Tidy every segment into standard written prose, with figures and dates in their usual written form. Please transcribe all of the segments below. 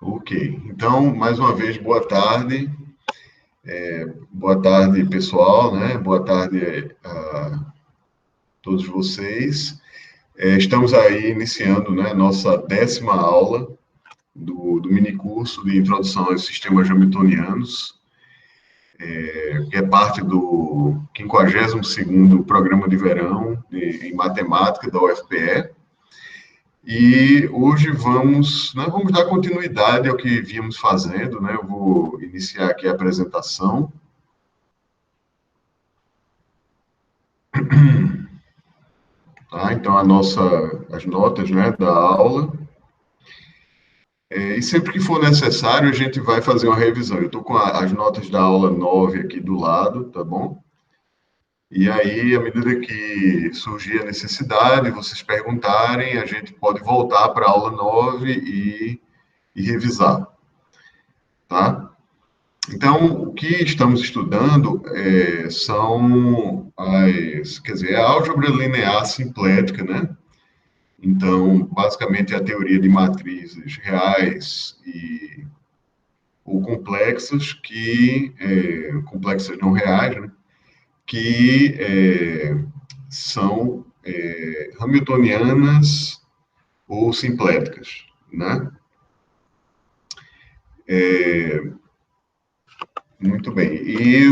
Ok. Então, mais uma vez, boa tarde. Boa tarde, pessoal, né? Boa tarde a todos vocês. Estamos aí iniciando, né, nossa 10ª aula do minicurso de Introdução aos Sistemas Hamiltonianos, que é parte do 52º Programa de Verão em Matemática da UFPE. E hoje vamos dar continuidade ao que vínhamos fazendo, né? Eu vou iniciar aqui a apresentação. Tá? Então, as notas, né, da aula. E sempre que for necessário, a gente vai fazer uma revisão. Eu estou com as notas da aula 9 aqui do lado, tá bom? E aí, à medida que surgir a necessidade, vocês perguntarem, a gente pode voltar para a aula 9 e revisar, tá? Então, o que estamos estudando são a álgebra linear simplética, né? Então, basicamente, é a teoria de matrizes reais ou complexas, complexas não reais, né? Que são hamiltonianas ou simpléticas, né? Muito bem. E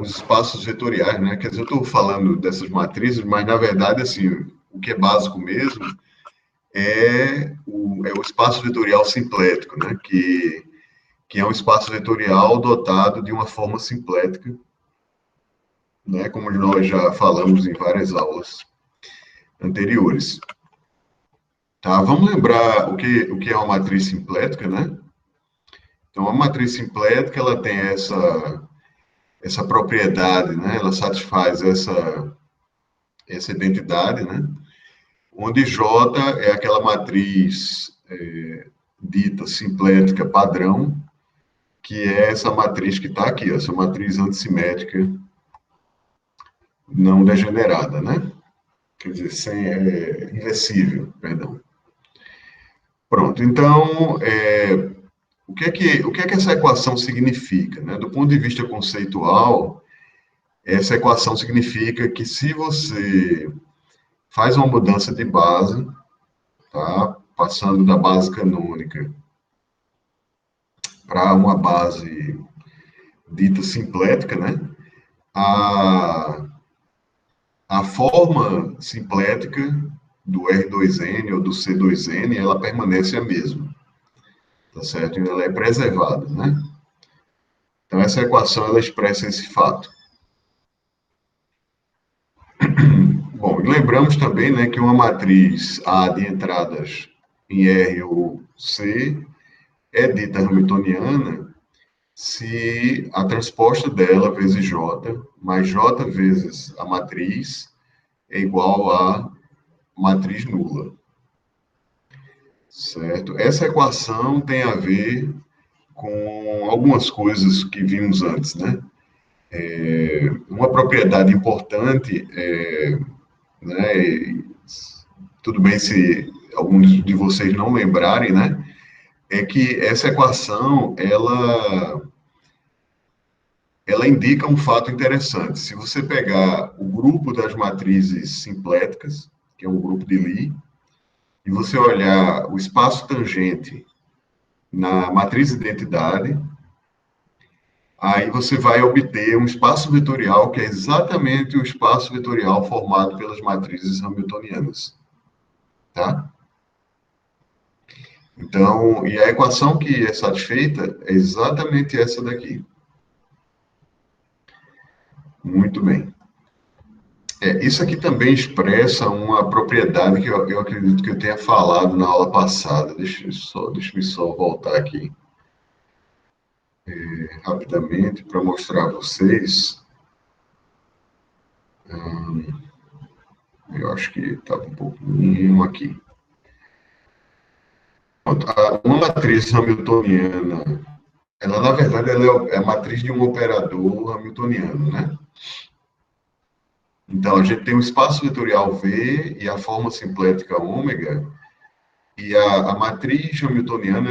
os espaços vetoriais, né? Quer dizer, eu estou falando dessas matrizes, mas, na verdade, assim, o que é básico mesmo é o espaço vetorial simplético, né? Que é um espaço vetorial dotado de uma forma simplética, né? Como nós já falamos em várias aulas anteriores. Tá? Vamos lembrar o que é uma matriz simplética, né? Então, a matriz simplética, ela tem essa propriedade, né? Ela satisfaz essa identidade, né? Onde J é aquela matriz dita simplética padrão, que é essa matriz que está aqui, essa matriz antissimétrica não degenerada, né? Quer dizer, inversível, perdão. Pronto, então, o que é que essa equação significa, né? Do ponto de vista conceitual, essa equação significa que se você faz uma mudança de base, tá? Passando da base canônica para uma base dita simplética, né? A forma simplética do R2N ou do C2N, ela permanece a mesma, tá certo? Ela é preservada, né? Então, essa equação, ela expressa esse fato. Bom, e lembramos também, né, que uma matriz A de entradas em R ou C é dita hamiltoniana se a transposta dela vezes J, mais J vezes a matriz, é igual a matriz nula. Certo? Essa equação tem a ver com algumas coisas que vimos antes, né? Uma propriedade importante, né? Tudo bem se alguns de vocês não lembrarem, né? É que essa equação, ela indica um fato interessante. Se você pegar o grupo das matrizes simpléticas, que é um grupo de Lie, e você olhar o espaço tangente na matriz identidade, aí você vai obter um espaço vetorial que é exatamente o espaço vetorial formado pelas matrizes hamiltonianas, tá? Então, e a equação que é satisfeita é exatamente essa daqui. Muito bem. Isso aqui também expressa uma propriedade que eu acredito que eu tenha falado na aula passada. Deixa eu só voltar aqui rapidamente para mostrar a vocês. Eu acho que estava um pouquinho aqui. Uma matriz hamiltoniana, ela, na verdade, ela é a matriz de um operador hamiltoniano, né? Então, a gente tem o espaço vetorial V e a forma simplética ômega, e a matriz hamiltoniana,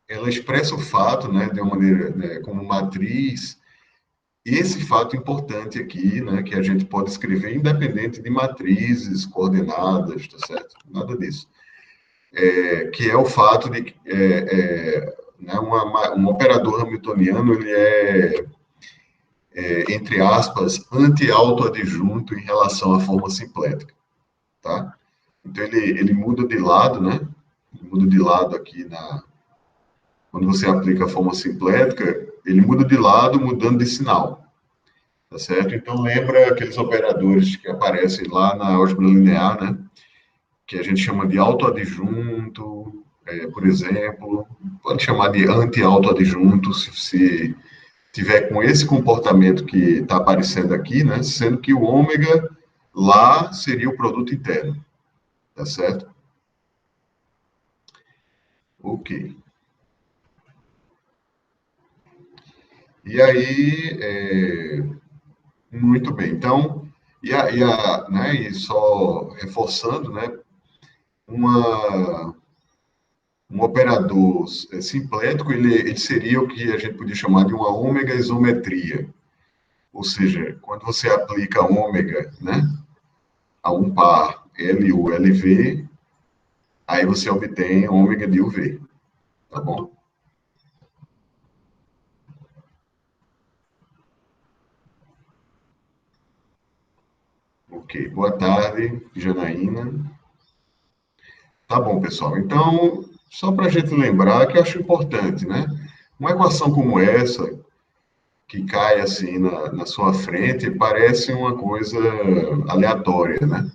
ela expressa o fato, né, de uma maneira, né, como matriz, esse fato importante aqui, né, que a gente pode escrever independente de matrizes, coordenadas, tá certo? Nada disso. Que é o fato de que né, um operador hamiltoniano, ele entre aspas, anti-autoadjunto em relação à forma simplética, tá? Então, ele muda de lado, né? Ele muda de lado aqui quando você aplica a forma simplética, ele muda de lado, mudando de sinal, tá certo? Então, lembra aqueles operadores que aparecem lá na álgebra linear, né? Que a gente chama de autoadjunto, por exemplo, pode chamar de anti-autoadjunto, se tiver com esse comportamento que está aparecendo aqui, né? Sendo que o ômega lá seria o produto interno, tá certo? Ok. E aí, muito bem. Então, né, e só reforçando, né, uma, um operador simplético, ele seria o que a gente podia chamar de uma ômega isometria. Ou seja, quando você aplica ômega, né, a um par LU, LV, aí você obtém ômega de UV, tá bom? Ok. Boa tarde, Janaína. Tá bom, pessoal. Então, só para a gente lembrar que eu acho importante, né? Uma equação como essa, que cai assim na sua frente, parece uma coisa aleatória, né?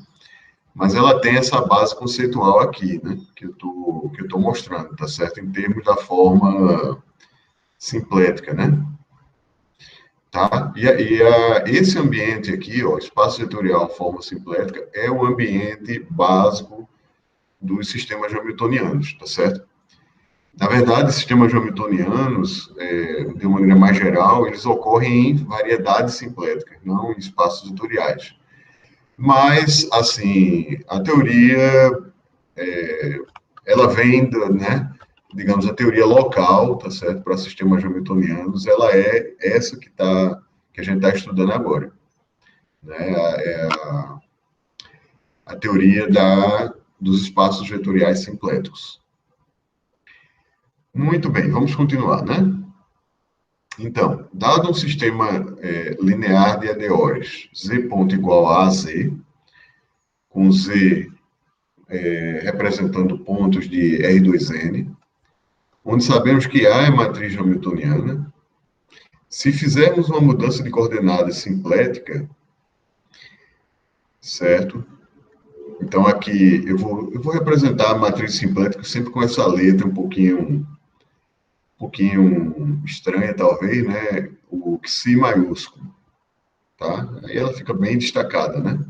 Mas ela tem essa base conceitual aqui, né? Que eu tô mostrando, tá certo? Em termos da forma simplética, né? Tá? Esse ambiente aqui, ó, espaço vetorial, forma simplética, é o ambiente básico dos sistemas hamiltonianos, tá certo? Na verdade, sistemas hamiltonianos, de uma maneira mais geral, eles ocorrem em variedades simpléticas, não em espaços vetoriais. Mas, assim, a teoria, ela vem, né, digamos, a teoria local, tá certo, para sistemas hamiltonianos, ela é essa que a gente está estudando agora, né, a teoria dos espaços vetoriais simpléticos. Muito bem, vamos continuar, né? Então, dado um sistema linear de ADOs, z ponto igual a z, com z representando pontos de R2N, onde sabemos que A é matriz hamiltoniana, se fizermos uma mudança de coordenadas simplética, certo? Então, aqui eu vou representar a matriz simplética sempre com essa letra um pouquinho estranha, talvez, né? O Xi maiúsculo, tá? Aí ela fica bem destacada, né?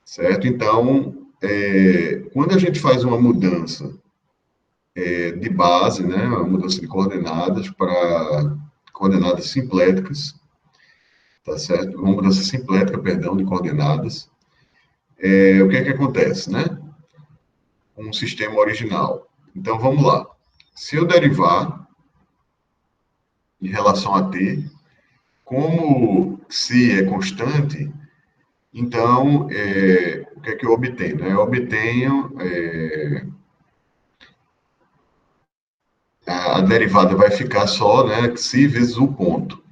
Certo? Então, quando a gente faz uma mudança de base, né, uma mudança de coordenadas para coordenadas simpléticas, tá certo? Uma mudança simplética, perdão, de coordenadas, o que é que acontece, né? Um sistema original. Então, vamos lá. Se eu derivar em relação a t, como psi é constante, então, o que é que eu obtenho? Né? Eu obtenho a derivada vai ficar só, né, psi vezes o ponto.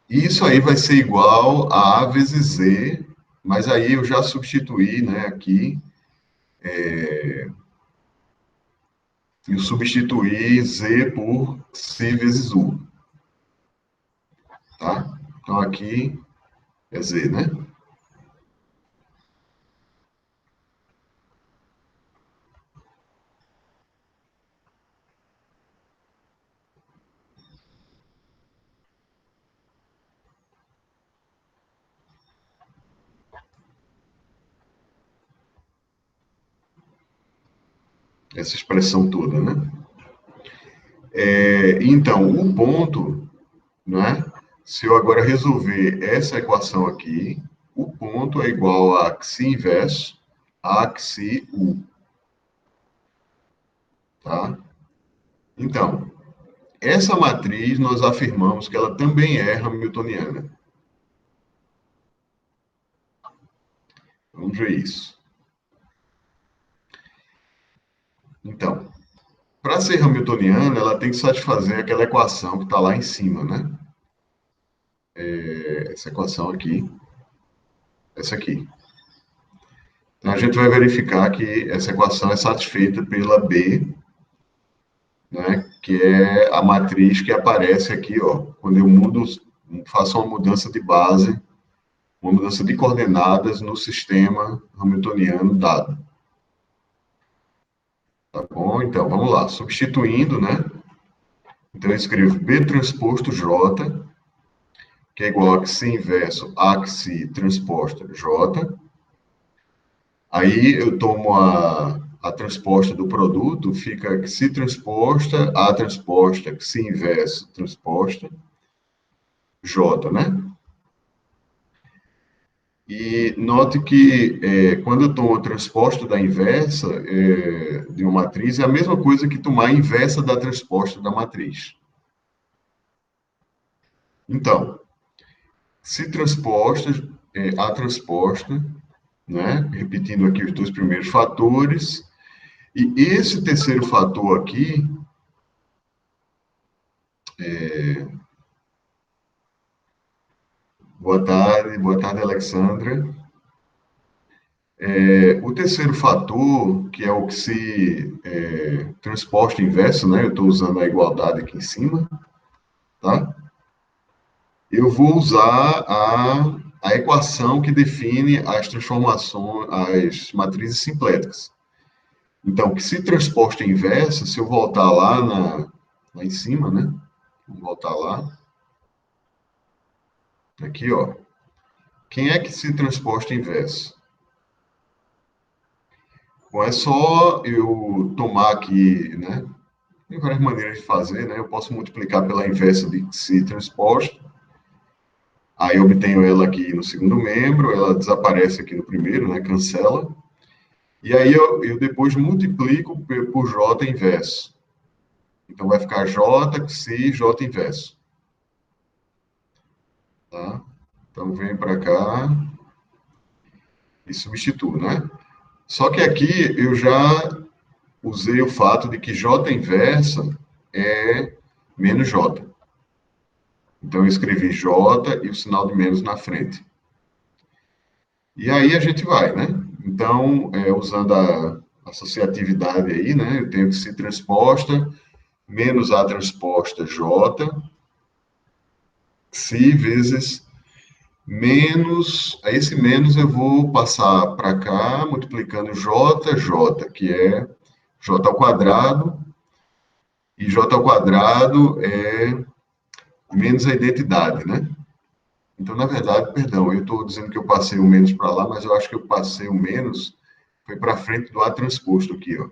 E isso aí vai ser igual a A vezes Z, mas aí eu já substituí, né, aqui, eu substituí Z por C vezes U, tá? Então aqui é Z, né? Essa expressão toda, né? Então, o ponto, né? Se eu agora resolver essa equação aqui, o ponto é igual a xi inverso a xi u, tá? Então, essa matriz nós afirmamos que ela também é hamiltoniana. Vamos ver isso. Então, para ser hamiltoniana, ela tem que satisfazer aquela equação que está lá em cima, né? Essa equação aqui, essa aqui. Então, a gente vai verificar que essa equação é satisfeita pela B, né? Que é a matriz que aparece aqui, ó, quando eu faço uma mudança de base, uma mudança de coordenadas no sistema hamiltoniano dado. Tá bom? Então, vamos lá. Substituindo, né? Então, eu escrevo B transposto J, que é igual a xi inverso a xi transposta J. Aí, eu tomo a transposta do produto, fica xi transposta, a transposta, xi inverso transposta, J, né? E note que quando eu tomo a transposta da inversa de uma matriz, é a mesma coisa que tomar a inversa da transposta da matriz. Então, se transposta, a transposta, né? Repetindo aqui os dois primeiros fatores, e esse terceiro fator aqui, boa tarde, Alexandra. O terceiro fator, que é o que se transposta inverso, né? Eu estou usando a igualdade aqui em cima, tá? Eu vou usar a equação que define as transformações, as matrizes simpléticas. Então, que se transposta inversa, se eu voltar lá em cima, né? Vou voltar lá. Aqui, ó. Quem é que se transposta inversa? Bom, é só eu tomar aqui, né? Tem várias maneiras de fazer, né? Eu posso multiplicar pela inversa de se transposta. Aí eu obtenho ela aqui no segundo membro, ela desaparece aqui no primeiro, né? Cancela. E aí eu depois multiplico por J inverso. Então vai ficar J, xi, J inverso. Tá? Então vem para cá e substituo, né? Só que aqui eu já usei o fato de que J inversa é menos J. Então eu escrevi J e o sinal de menos na frente. E aí a gente vai, né? Então, usando a associatividade aí, né? Eu tenho que se transposta menos a transposta J, xi vezes menos, a esse menos eu vou passar para cá, multiplicando J, que é J ao quadrado, e J ao quadrado é menos a identidade, né? Então, na verdade, perdão, eu estou dizendo que eu passei o menos para lá, mas eu acho que eu passei o menos, foi para frente do A transposto aqui, ó.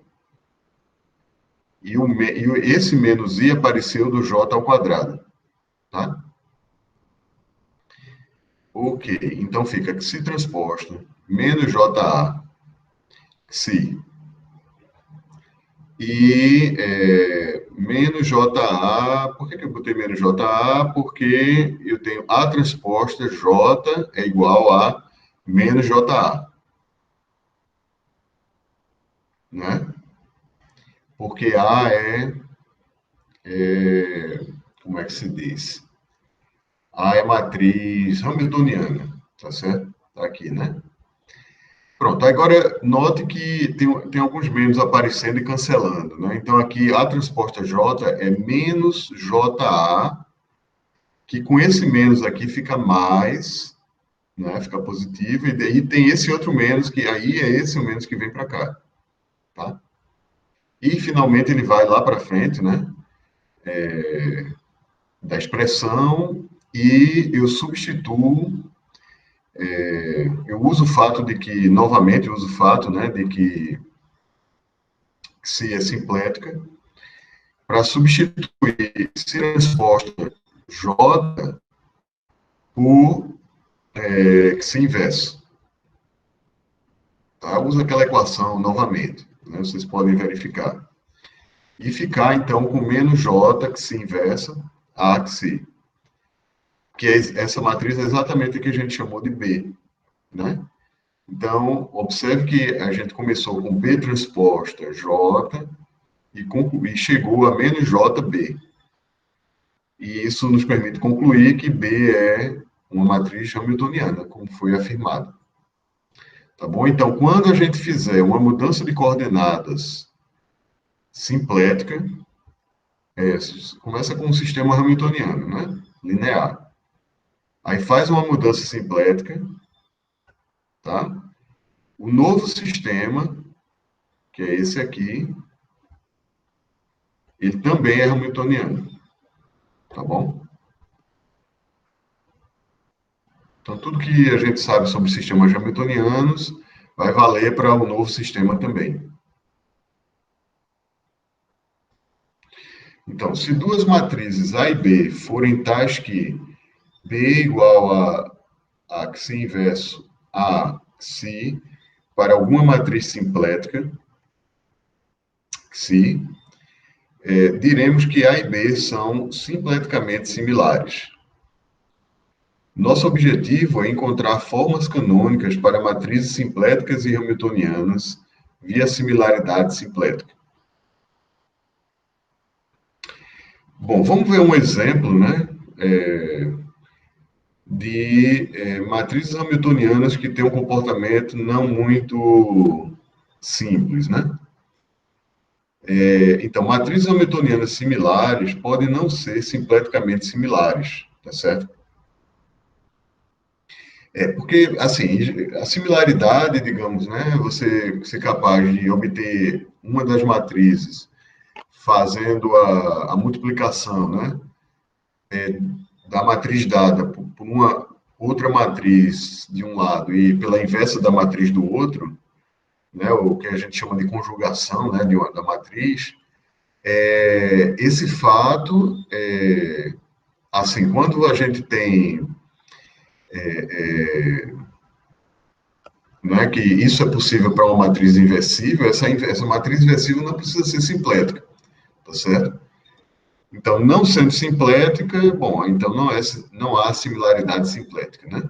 E esse menos I apareceu do J ao quadrado, tá? Ok, então fica que se transposta menos JA, xi, e menos JA, por que eu botei menos JA? Porque eu tenho A transposta J é igual a menos JA, né? Porque A como é que se diz? A é matriz hamiltoniana, tá certo? Tá aqui, né? Pronto, agora note que tem alguns menos aparecendo e cancelando, né? Então aqui a transposta J é menos JA, que com esse menos aqui fica mais, né? Fica positivo, e daí tem esse outro menos, que aí é esse o menos que vem para cá, tá? E finalmente ele vai lá para frente, né? Da expressão, e eu substituo, eu uso o fato de que, novamente, eu uso o fato, né? De que se é simplética, para substituir se resposta J por se inverso. Tá? Usa aquela equação novamente, né? Vocês podem verificar. e ficar, então, com menos J, que se inversa, A, que se. Que é, essa matriz é exatamente a que a gente chamou de B, né? Então, observe que a gente começou com B transposta J e chegou a menos JB. E isso nos permite concluir que B é uma matriz hamiltoniana, como foi afirmado. Tá bom? Então, quando a gente fizer uma mudança de coordenadas simplética, começa com um sistema hamiltoniano, né? Linear. Aí faz uma mudança simplética, tá? O novo sistema, que é esse aqui, ele também é hamiltoniano, tá bom? Então, tudo que a gente sabe sobre sistemas hamiltonianos vai valer para o novo sistema também. Então, se duas matrizes A e B forem tais que B igual a xi inverso a xi para alguma matriz simplética, xi, diremos que A e B são simpleticamente similares. Nosso objetivo é encontrar formas canônicas para matrizes simpléticas e hamiltonianas via similaridade simplética. Bom, vamos ver um exemplo, né, de matrizes hamiltonianas que têm um comportamento não muito simples, né? Então, matrizes hamiltonianas similares podem não ser simpleticamente similares, tá certo? Porque, assim, a similaridade, digamos, né, você ser capaz de obter uma das matrizes fazendo a multiplicação, né, da matriz dada por uma outra matriz de um lado e pela inversa da matriz do outro, né, o que a gente chama de conjugação, né, da matriz, esse fato, assim, quando a gente tem, né, que isso é possível para uma matriz inversível, essa matriz inversível não precisa ser simplética, tá certo? Então, não sendo simplética, bom, então não há similaridade simplética, né?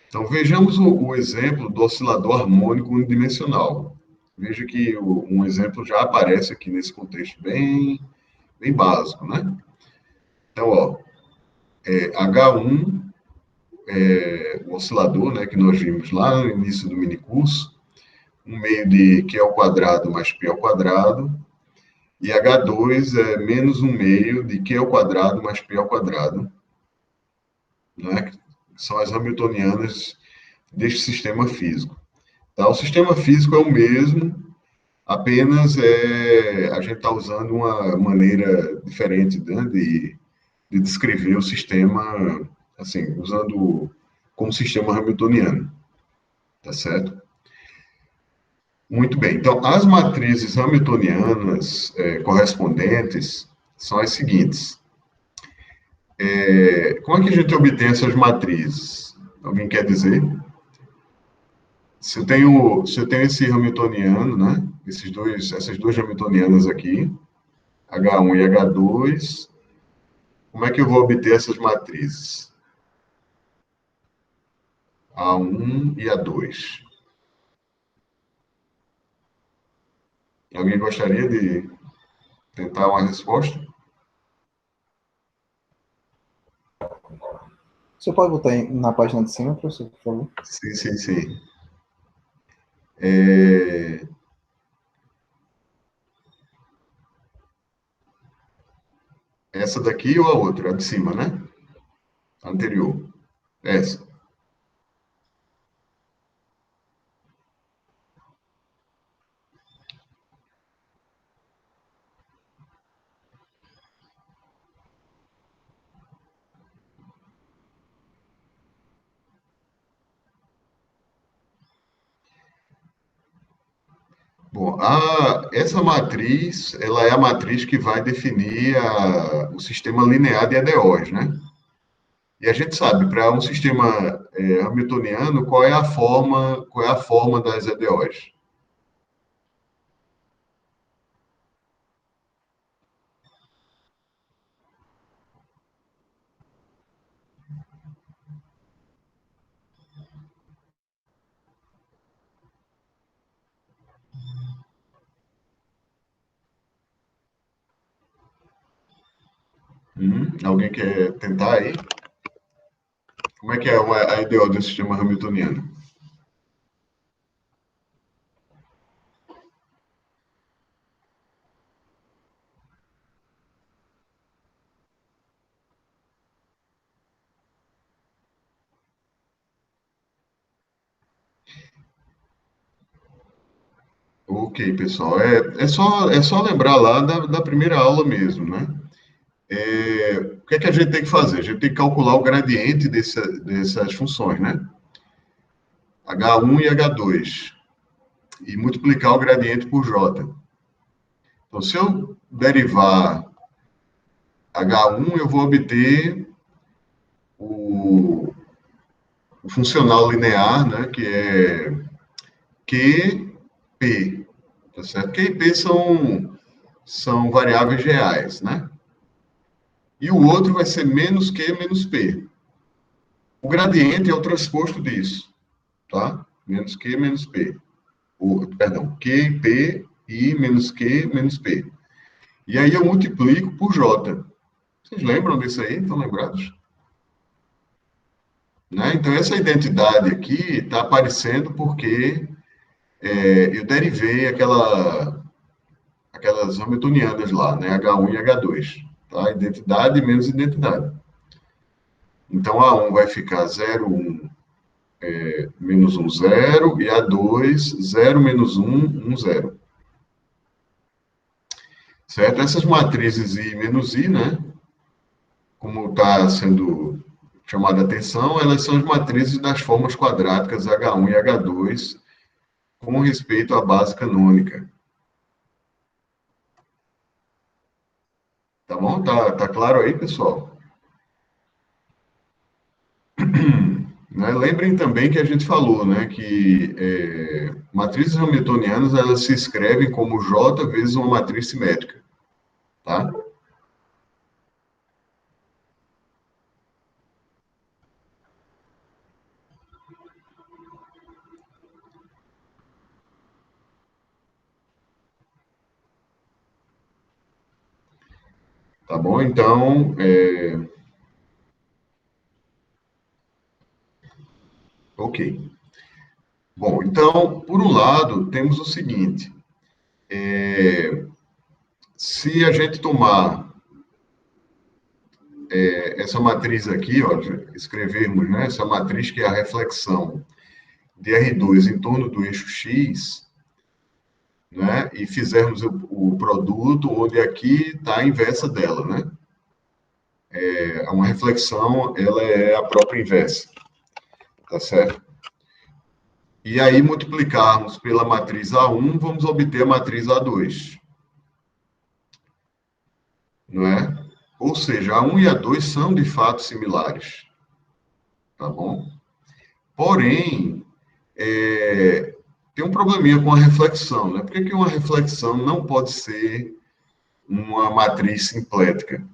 Então, vejamos o exemplo do oscilador harmônico unidimensional. Veja que um exemplo já aparece aqui nesse contexto bem básico, né? Então, ó, H1, o oscilador, né, que nós vimos lá no início do minicurso, um meio de Q ao quadrado mais P ao quadrado, e H2 é menos um meio de Q ao quadrado mais P ao quadrado, né, que são as hamiltonianas deste sistema físico. Tá? O sistema físico é o mesmo, apenas a gente está usando uma maneira diferente, né, de descrever o sistema, assim, usando como sistema hamiltoniano, tá certo? Muito bem. Então, as matrizes hamiltonianas correspondentes são as seguintes. Como é que a gente obtém essas matrizes? Alguém quer dizer? Se eu tenho esse hamiltoniano, né? Essas duas hamiltonianas aqui, H1 e H2, como é que eu vou obter essas matrizes? A1 e A2. Alguém gostaria de tentar uma resposta? Você pode botar na página de cima, professor, por favor? Sim, sim, sim. É... Essa daqui ou a outra? A de cima, né? A anterior. Essa. Bom, essa matriz, ela é a matriz que vai definir o sistema linear de EDOs, né? E a gente sabe, para um sistema hamiltoniano, qual é a forma das EDOs? Alguém quer tentar aí? Como é que é a EDO do sistema hamiltoniano? Ok, pessoal. É só lembrar lá da primeira aula mesmo, né? O que é que a gente tem que fazer? A gente tem que calcular o gradiente dessas funções, né? H1 e H2. E multiplicar o gradiente por J. Então, se eu derivar H1, eu vou obter o, o funcional linear, né? Que é QP. Tá certo? Q e P são variáveis reais, né? E o outro vai ser menos Q menos P. O gradiente é o transposto disso, tá? Menos Q menos P. Perdão, Q, P e menos Q menos P. E aí eu multiplico por J. Vocês lembram disso aí? Estão lembrados? Né? Então, essa identidade aqui está aparecendo porque eu derivei aquelas hamiltonianas lá, né? H1 e H2. Tá? Identidade menos identidade. Então, A1 vai ficar 0, 1, menos 1, 0, e A2, 0, menos 1, 1, 0. Certo? Essas matrizes I menos I, né? Como está sendo chamada a atenção, elas são as matrizes das formas quadráticas H1 e H2 com respeito à base canônica. Tá bom? Tá claro aí, pessoal? Né? Lembrem também que a gente falou, né, que matrizes hamiltonianas elas se escrevem como J vezes uma matriz simétrica, tá? Tá bom? Então, ok. Bom, então, por um lado, temos o seguinte: se a gente tomar essa matriz aqui, ó, escrevermos, né, essa matriz que é a reflexão de R2 em torno do eixo X, né, e fizermos o produto, onde aqui está a inversa dela, né? Uma reflexão, ela é a própria inversa, tá certo? E aí, multiplicarmos pela matriz A1, vamos obter a matriz A2, não é? Ou seja, A1 e A2 são, de fato, similares, tá bom? Porém, tem um probleminha com a reflexão, né? Por que uma reflexão não pode ser uma matriz simplética?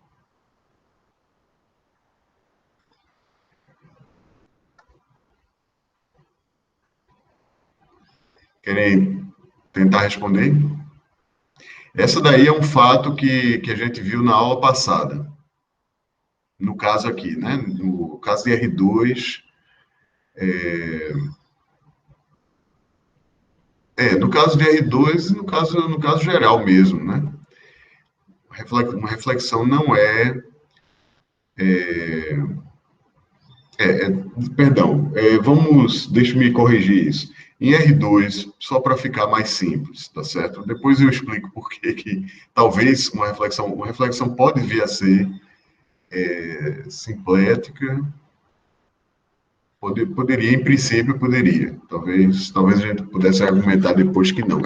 Querem tentar responder? Essa daí é um fato que a gente viu na aula passada. No caso aqui, né? No caso de R2, no caso de R2 e no caso geral mesmo, né? Uma reflexão não perdão, deixa eu me corrigir isso. Em R2, só para ficar mais simples, tá certo? Depois eu explico por que talvez uma reflexão pode vir a ser simplética. Poderia, em princípio, poderia. Talvez a gente pudesse argumentar depois que não.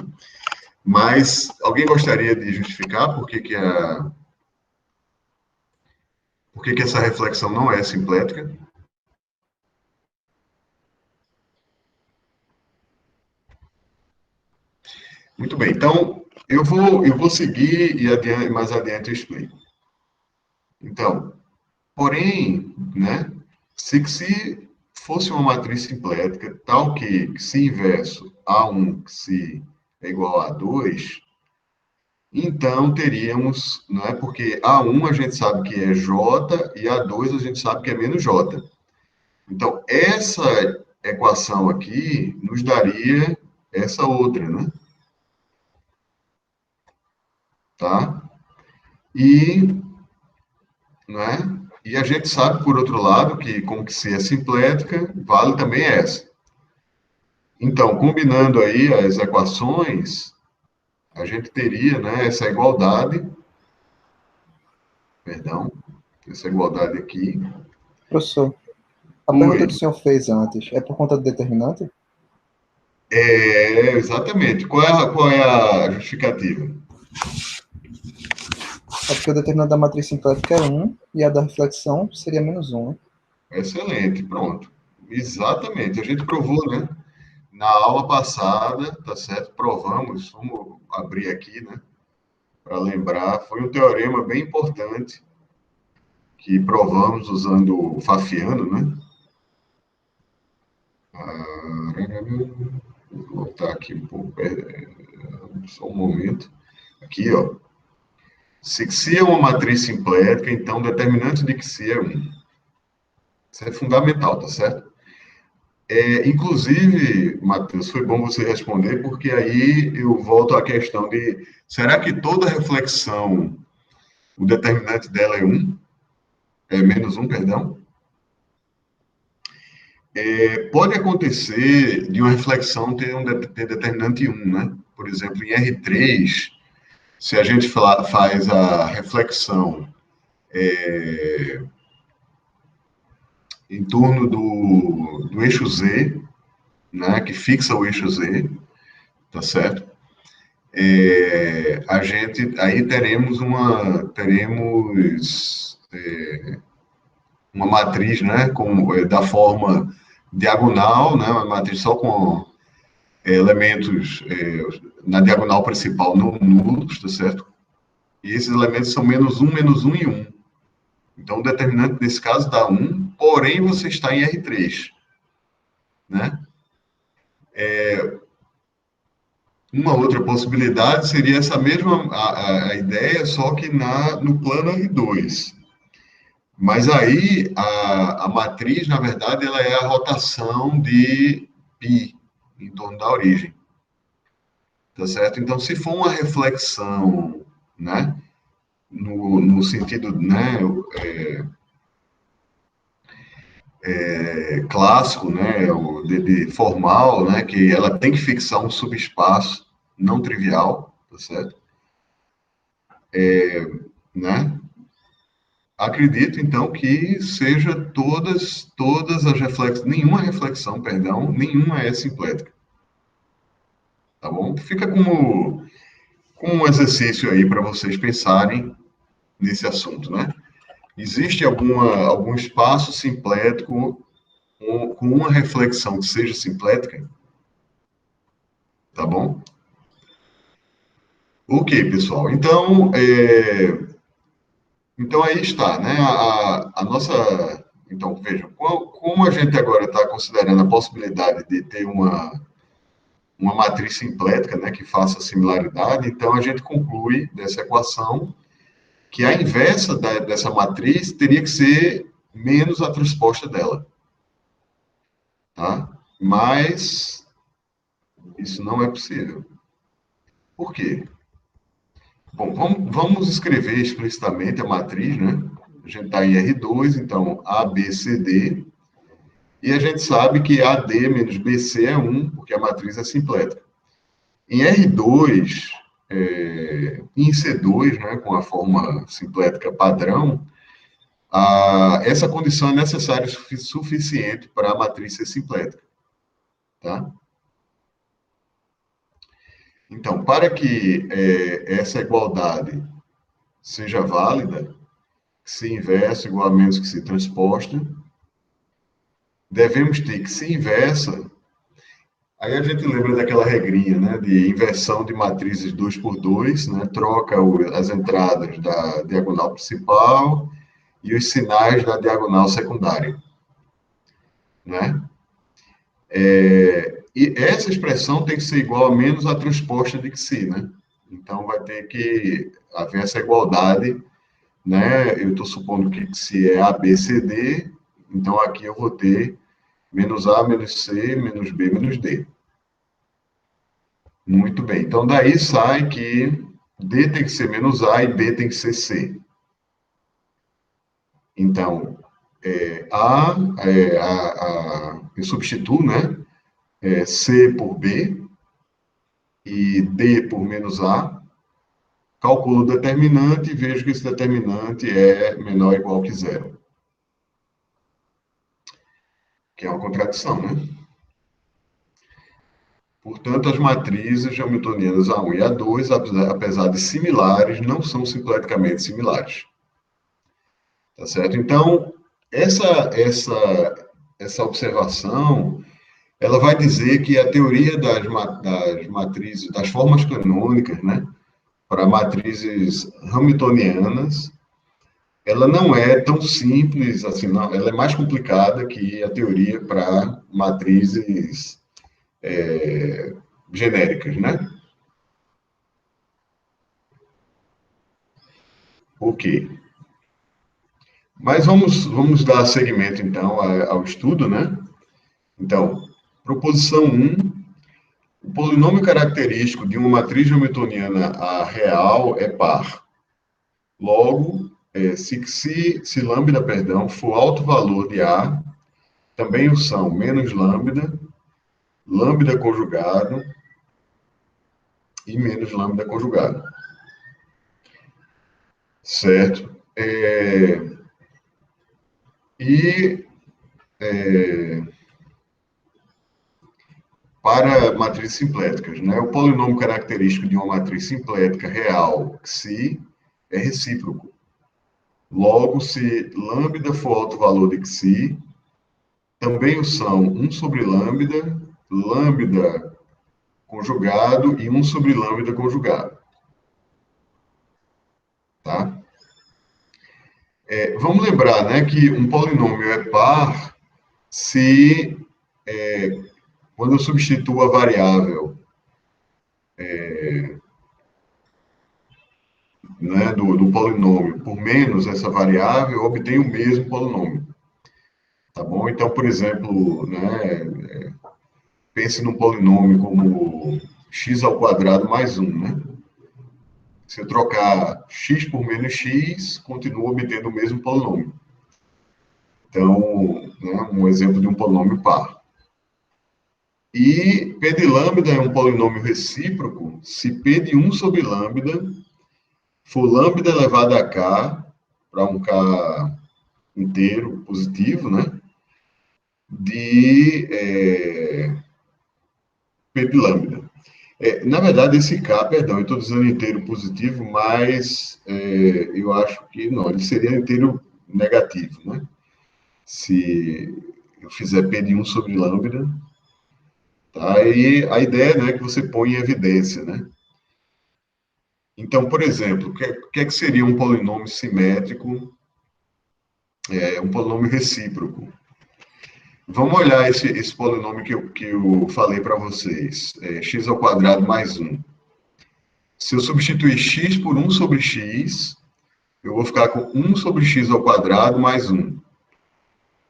Mas alguém gostaria de justificar por que essa reflexão não é simplética? Muito bem. Então, eu vou seguir e mais adiante eu explico. Então, porém, né, se fosse uma matriz simplética tal que se inverso A1 que se é igual a 2, Então, teríamos, não é? Porque A1 a gente sabe que é J e A2 a gente sabe que é menos J. Então, essa equação aqui nos daria essa outra, né? Tá? E, né? E a gente sabe, por outro lado, que como que C é simplética, vale também essa. Então, combinando aí as equações, a gente teria, né, essa igualdade, perdão, essa igualdade aqui. Professor, a pergunta que Oi. o senhor fez antes é por conta do determinante? Exatamente. Qual é a justificativa? É porque o determinante da matriz simplética é 1 e a da reflexão seria menos 1, né? Excelente, pronto. Exatamente. A gente provou, né? Na aula passada, tá certo? Provamos, vamos abrir aqui, né? Para lembrar, foi um teorema bem importante que provamos usando o Pfaffiano, né? Vou voltar aqui um pouco, só um momento. Aqui, ó. Se Xi é uma matriz simplética, então o determinante de Xi é 1. Isso é fundamental, tá certo? Inclusive, Matheus, foi bom você responder, porque aí eu volto à questão de, será que toda reflexão, o determinante dela é 1? É menos 1, perdão? Pode acontecer de uma reflexão ter determinante 1, né? Por exemplo, em R3, se a gente faz a reflexão em torno do eixo Z, né, que fixa o eixo Z, tá certo? A gente aí teremos uma matriz, né, da forma diagonal, né, uma matriz só com elementos na diagonal principal não nulos, tá certo? E esses elementos são menos um e um. Então, o determinante nesse caso dá 1, porém você está em R3, né? Uma outra possibilidade seria essa mesma a ideia, só que no plano R2. Mas aí a matriz, na verdade, ela é a rotação de π em torno da origem, tá certo? Então, se for uma reflexão, né, no sentido, né, clássico, né, de formal, né, que ela tem que fixar um subespaço não trivial, tá certo? Né? Acredito, então, que seja todas as reflexões, nenhuma reflexão, perdão, nenhuma é simplética, tá bom? Fica como um exercício aí para vocês pensarem nesse assunto, né? Existe algum espaço simplético com uma reflexão que seja simplética, tá bom? Ok, pessoal. Então aí está, né? A nossa. Então, vejam, como a gente agora está considerando a possibilidade de ter uma matriz simplética, né, que faça similaridade, então a gente conclui dessa equação que a inversa dessa matriz teria que ser menos a transposta dela, tá? Mas isso não é possível. Por quê? Bom, vamos escrever explicitamente a matriz, né? A gente está em R2, então A, B, C, D. E a gente sabe que AD menos BC é 1, porque a matriz é simplética. Em R2, em C2, né, com a forma simplética padrão, essa condição é necessária e suficiente para a matriz ser simplética. Tá? Então, para que essa igualdade seja válida, se inversa igual a menos que se transposta, devemos ter que se inversa. Aí a gente lembra daquela regrinha, né, de inversão de matrizes 2 por 2, né, troca as entradas da diagonal principal e os sinais da diagonal secundária, né? E essa expressão tem que ser igual a menos a transposta de Xi, né? Então, vai ter que haver essa igualdade, né? Eu estou supondo que se é A, B, C, D, então aqui eu vou ter menos A, menos C, menos B, menos D. Muito bem. Então, daí sai que D tem que ser menos A e B tem que ser C. Então, eu substituo, né? C por B e D por menos A. Calculo o determinante e vejo que esse determinante é menor ou igual que zero. Que é uma contradição, né? Portanto, as matrizes hamiltonianas A1 e A2, apesar de similares, não são simpleticamente similares. Tá certo? Então, essa observação, ela vai dizer que a teoria das matrizes, das formas canônicas, né, para matrizes hamiltonianas, ela não é tão simples assim, não, ela é mais complicada que a teoria para matrizes genéricas, né? Ok. Mas vamos dar seguimento, então, ao estudo, né? Então, proposição um: o polinômio característico de uma matriz hamiltoniana A real é par. Logo, se lambda, perdão, for alto valor de A, também o são menos lambda, lambda conjugado e menos lambda conjugado. Certo? E para matrizes simpléticas, né? O polinômio característico de uma matriz simplética real, xi, é recíproco. Logo, se lambda for alto valor de xi, também o são 1 sobre lambda, lambda conjugado e 1 sobre lambda conjugado. Tá? Vamos lembrar, né, que um polinômio é par se, quando eu substituo a variável, né, do polinômio por menos essa variável, eu obtenho o mesmo polinômio. Tá bom? Então, por exemplo, né, pense num polinômio como x ao quadrado mais 1, né? Se eu trocar x por menos x, continuo obtendo o mesmo polinômio. Então, né, um exemplo de um polinômio par. E P de lambda é um polinômio recíproco se P de 1 sobre lambda for lambda elevado a k, para um k inteiro positivo, né? De P de lambda. Na verdade, esse K, perdão, eu estou dizendo inteiro positivo, mas eu acho que não, ele seria inteiro negativo, né? Se eu fizer P de 1 sobre lambda, tá? E a ideia, né, é que você põe em evidência, né? Então, por exemplo, o que seria um polinômio simétrico, um polinômio recíproco? Vamos olhar esse polinômio que eu falei para vocês, x ao quadrado mais 1. Se eu substituir x por 1 sobre x, eu vou ficar com 1 sobre x ao quadrado mais 1.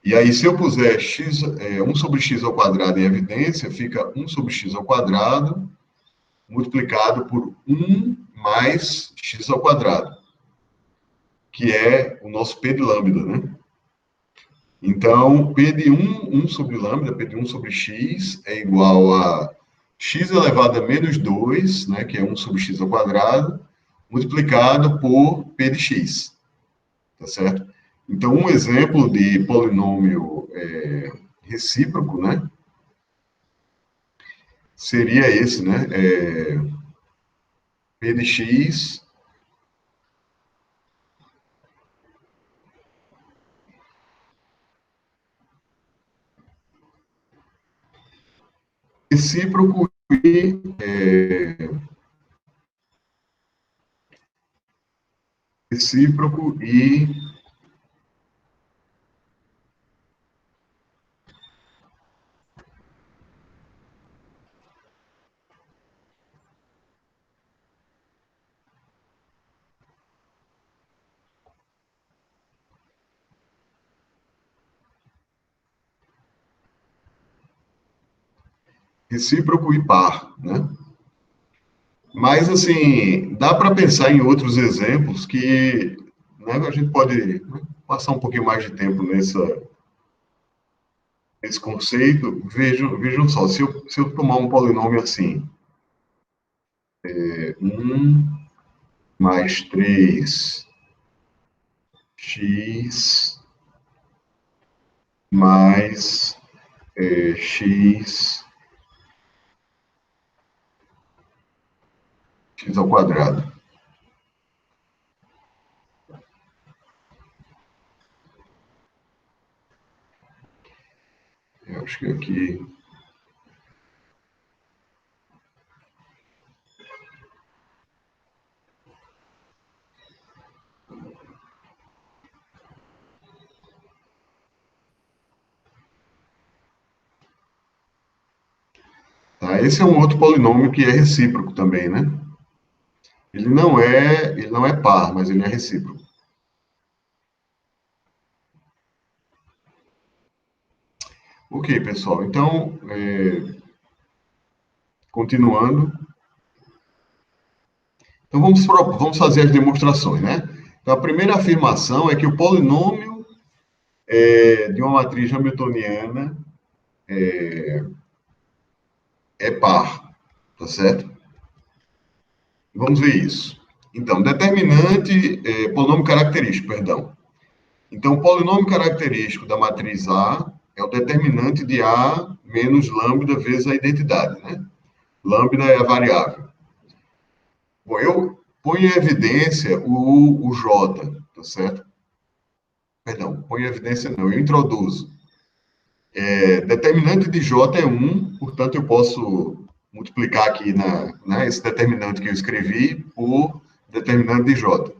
E aí, se eu puser 1 sobre x ao quadrado em evidência, fica 1 sobre x ao quadrado multiplicado por 1 mais x ao quadrado, que é o nosso P de lambda, né? Então, P de 1 sobre lambda, P de 1 sobre x, é igual a x elevado a menos 2, né, que é 1 sobre x ao quadrado, multiplicado por P de x, tá certo? Então, um exemplo de polinômio recíproco, né, seria esse, né, P de x recíproco e recíproco e par, né? Mas, assim, dá para pensar em outros exemplos que, né, a gente pode, né, passar um pouquinho mais de tempo nesse conceito. Vejam só, se eu tomar um polinômio assim, 1 mais 3x mais x ao quadrado. Eu acho que aqui... Tá, esse é um outro polinômio que é recíproco também, né? Ele não é par, mas ele é recíproco. Ok, pessoal. Então, continuando. Então, vamos fazer as demonstrações, né? Então, a primeira afirmação é que o polinômio de uma matriz hamiltoniana é par, tá certo? Vamos ver isso. Então, polinômio característico, perdão. Então, o polinômio característico da matriz A é o determinante de A menos lambda vezes a identidade, né? Lambda é a variável. Bom, eu ponho em evidência o J, tá certo? Perdão, ponho em evidência não, eu introduzo. Determinante de J é 1, portanto, eu posso multiplicar aqui esse determinante que eu escrevi por determinante de J.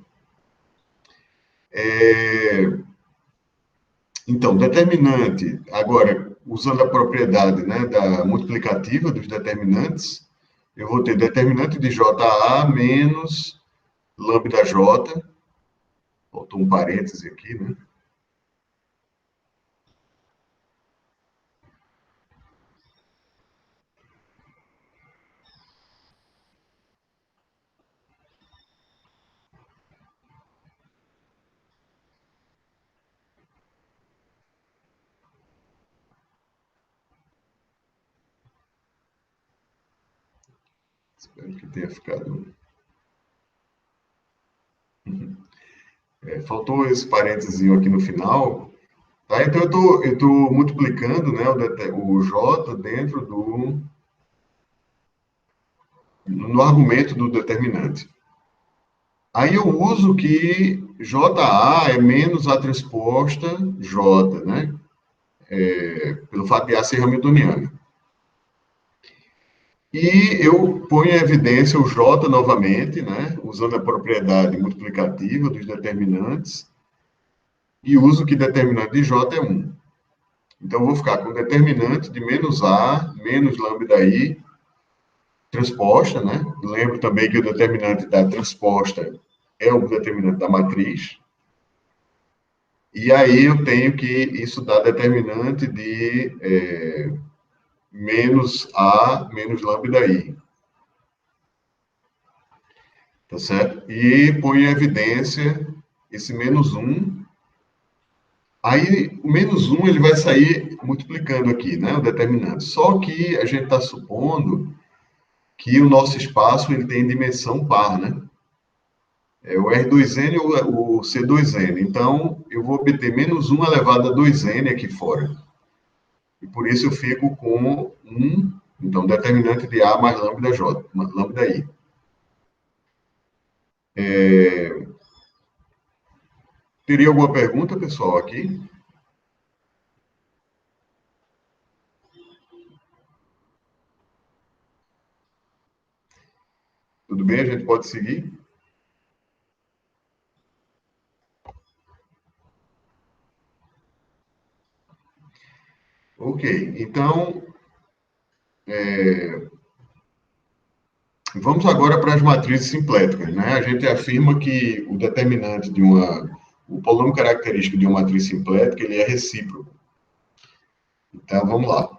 Então, determinante, agora, usando a propriedade, né, da multiplicativa dos determinantes, eu vou ter determinante de JA menos lambda J, faltou um parêntese aqui, né? Espero que tenha ficado... faltou esse parênteses aqui no final, tá? Então, eu estou multiplicando, né, o J dentro no argumento do determinante. Aí eu uso que JA é menos a transposta J, né? Pelo fato de A ser hamiltoniana. E eu ponho em evidência o J novamente, né? Usando a propriedade multiplicativa dos determinantes, e uso que determinante de J é 1. Então, eu vou ficar com determinante de menos A, menos lambda I, transposta, né? Lembro também que o determinante da transposta é o determinante da matriz. E aí eu tenho que isso dá determinante de menos A, menos lambda I. Tá certo? E põe em evidência esse menos 1. Aí, o menos 1 ele vai sair multiplicando aqui, né? O determinante. Só que a gente está supondo que o nosso espaço ele tem dimensão par, né? É o R2N ou o C2N. Então, eu vou obter menos 1 elevado a 2N aqui fora. E por isso eu fico com 1, então, determinante de A mais lambda J, lambda I. Teria alguma pergunta, pessoal, aqui? Tudo bem? A gente pode seguir? Ok, então, vamos agora para as matrizes simpléticas, né? A gente afirma que o determinante o polinômio característico de uma matriz simplética, ele é recíproco. Então, vamos lá.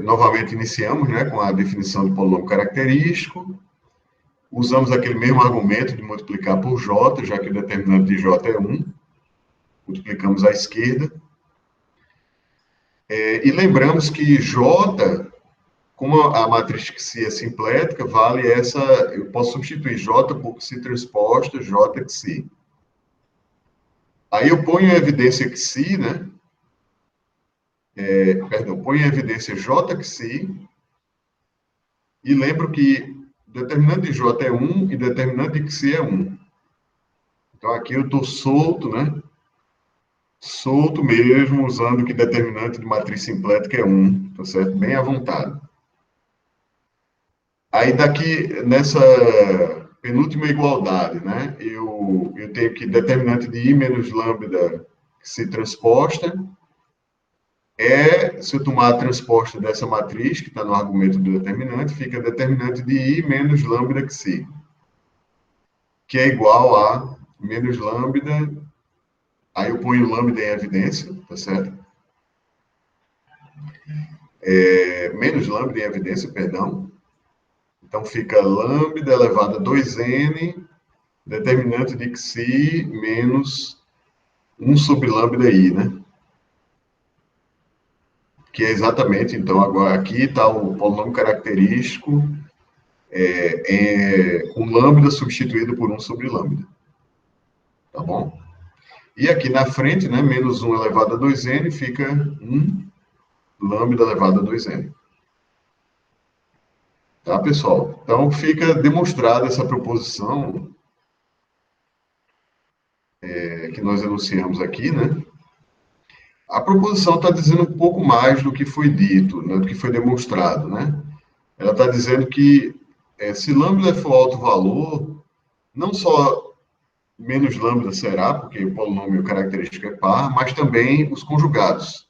Novamente iniciamos, né, com a definição de polinômio característico. Usamos aquele mesmo argumento de multiplicar por j, já que o determinante de j é 1. Multiplicamos à esquerda. E lembramos que j, como a matriz xi é simplética, vale essa... Eu posso substituir j por xi transposta, j xi. Aí eu ponho em evidência xi, né? Ponho em evidência j xi, e lembro que determinante de j é 1 e determinante de xi é 1. Então, aqui eu estou solto, né? Solto mesmo, usando que determinante de matriz simplética é 1, tá certo? Bem à vontade. Aí, daqui, nessa penúltima igualdade, né? Eu tenho que determinante de I menos lambda se transposta se eu tomar a transposta dessa matriz, que está no argumento do determinante, fica determinante de I menos lambda xi, que é igual a menos lambda. Aí eu ponho lambda em evidência, tá certo? Menos lambda em evidência, perdão. Então, fica lambda elevado a 2n, determinante de xi menos 1 sobre lambda i, né? Que é exatamente, então, agora aqui está o polinômio característico com lambda substituído por 1 sobre lambda. Tá bom? E aqui na frente, né, menos 1 elevado a 2n, fica 1 lambda elevado a 2n. Tá, pessoal? Então, fica demonstrada essa proposição que nós enunciamos aqui, né? A proposição está dizendo um pouco mais do que foi dito, né, do que foi demonstrado, né? Ela está dizendo que se lambda for alto valor, não só menos lambda será, porque o polinômio característico é par, mas também os conjugados.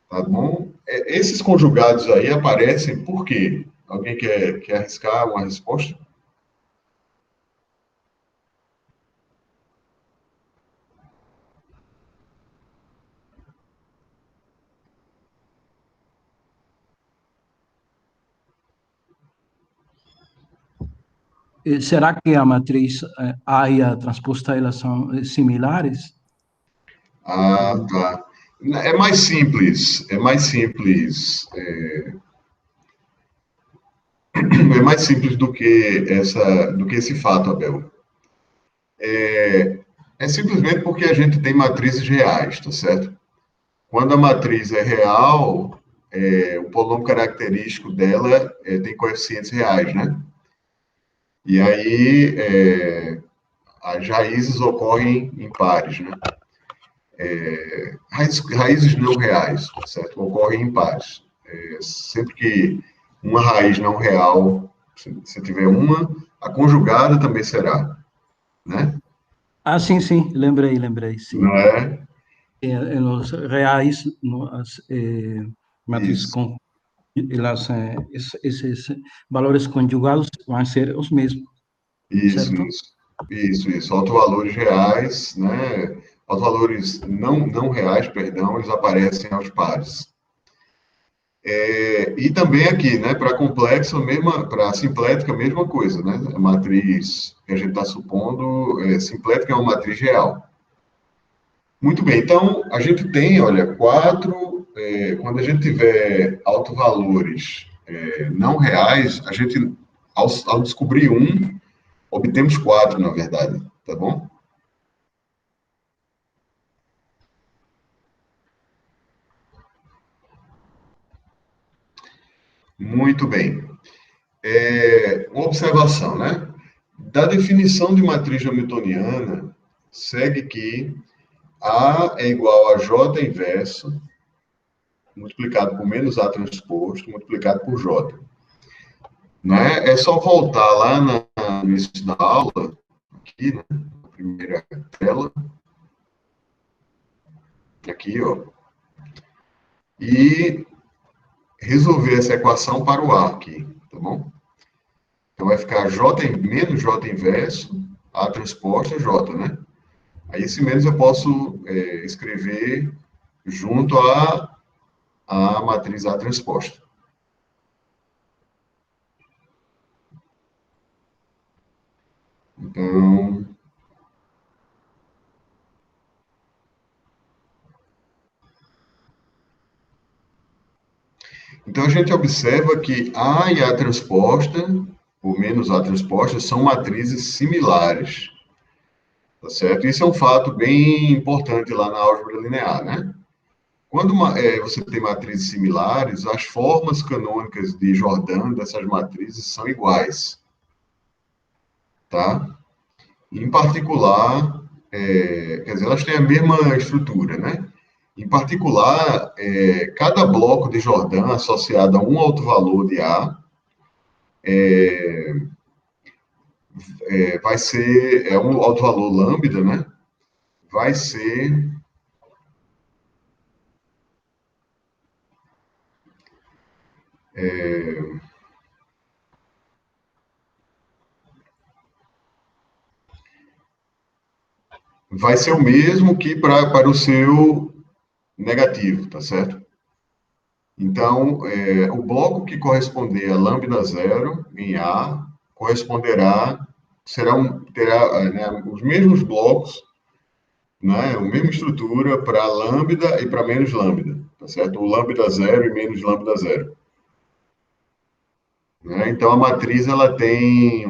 Tá bom? Esses conjugados aí aparecem por quê? Alguém quer arriscar uma resposta? Será que a matriz A e a transposta elas são similares? Ah, tá. É mais simples, é mais simples, é mais simples do que esse fato, Abel. É simplesmente porque a gente tem matrizes reais, tá certo? Quando a matriz é real, o polinômio característico dela tem coeficientes reais, né? E aí as raízes ocorrem em pares, né? Raízes não reais, tá certo? Ocorrem em pares. Sempre que uma raiz não real, se tiver uma, a conjugada também será, né? Ah, sim, lembrei, sim. Não é? Nos reais, as matrizes Isso, com esses valores conjugados vão ser os mesmos, isso, certo? isso. Autovalores reais, né? Autovalores não reais, perdão, eles aparecem aos pares. E também aqui, né, para complexo, para simplética, a mesma coisa, né? A matriz que a gente está supondo, simplética é uma matriz real. Muito bem, então a gente tem, olha, quando a gente tiver autovalores não reais, a gente, ao descobrir um, obtemos 4, na verdade, tá bom? Muito bem. Uma observação, né? Da definição de matriz hamiltoniana, segue que A é igual a J inverso, multiplicado por menos A transposto, multiplicado por J. Né? É só voltar lá no início da aula, aqui, né? Na primeira tela, aqui, ó, e resolver essa equação para o A aqui, tá bom? Então, vai ficar menos J inverso, A transposta, J, né? Aí, esse menos eu posso escrever junto a a matriz A transposta. Então, a gente observa que A e A transposta, ou menos A transposta, são matrizes similares. Tá certo? Isso é um fato bem importante lá na álgebra linear, né? Quando você tem matrizes similares, as formas canônicas de Jordan dessas matrizes são iguais, tá? Em particular, quer dizer, elas têm a mesma estrutura, né? Em particular, cada bloco de Jordan associado a um autovalor de A vai ser um autovalor lambda, né? Vai ser o mesmo que para o seu negativo, tá certo? Então, o bloco que corresponder a lambda zero em A terá né, os mesmos blocos, né, a mesma estrutura para lambda e para menos lambda, tá certo? O lambda zero e menos lambda zero. Né? Então, a matriz ela tem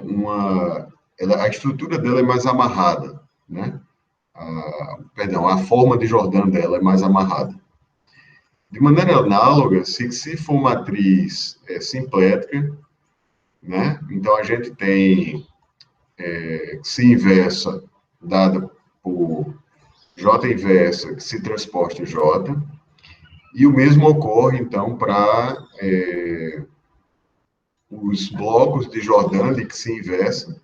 a estrutura dela é mais amarrada, né? A forma de Jordan dela é mais amarrada. De maneira análoga, se for matriz simplética, né? Então, a gente tem Xi inversa dada por J inversa, Xi transposta J, e o mesmo ocorre, então, para os blocos de Jordan de Xi inversa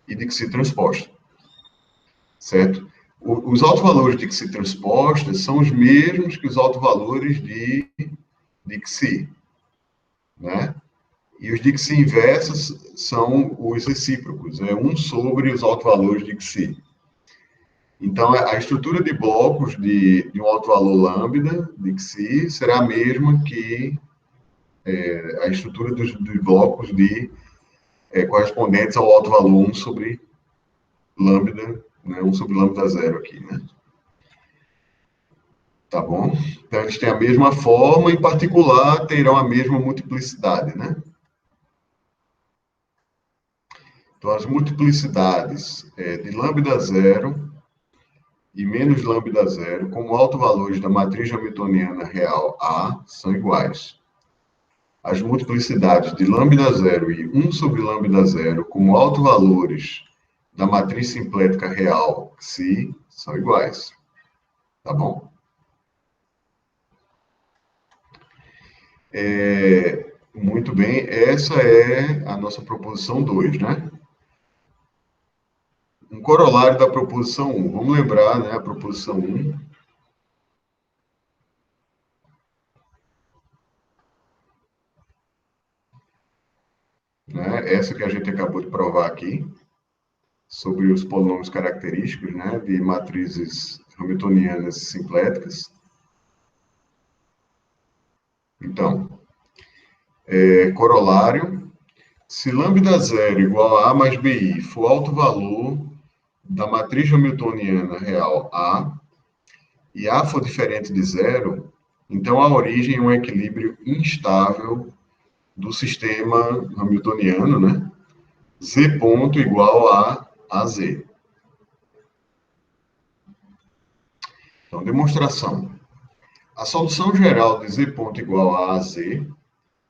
e de Xi transposta, certo? Os autovalores de Xi transposta são os mesmos que os autovalores de Xi, né? E os de Xi inversas são os recíprocos, é 1 sobre os autovalores de Xi. Então, a estrutura de blocos de um autovalor lambda de Xi será a mesma que a estrutura dos blocos correspondentes ao autovalor 1 sobre lambda, né, 1 sobre lambda zero aqui, né? Tá bom? Então, eles têm a mesma forma, em particular, terão a mesma multiplicidade, né? Então, as multiplicidades de lambda zero e menos lambda zero, como autovalores da matriz hamiltoniana real A, são iguais. As multiplicidades de lambda zero e 1 sobre lambda zero, como autovalores da matriz simplética real Xi, são iguais. Tá bom? Muito bem, essa é a nossa proposição 2, né? Um corolário da proposição 1. Vamos lembrar, né, a proposição 1. Né, essa que a gente acabou de provar aqui, sobre os polinômios característicos, né, de matrizes hamiltonianas simpléticas. Então, corolário, se lambda zero igual a A mais BI for autovalor da matriz hamiltoniana real A, e A for diferente de zero, então a origem é um equilíbrio instável do sistema hamiltoniano, né? Z ponto igual a AZ. Então, demonstração. A solução geral de Z ponto igual a AZ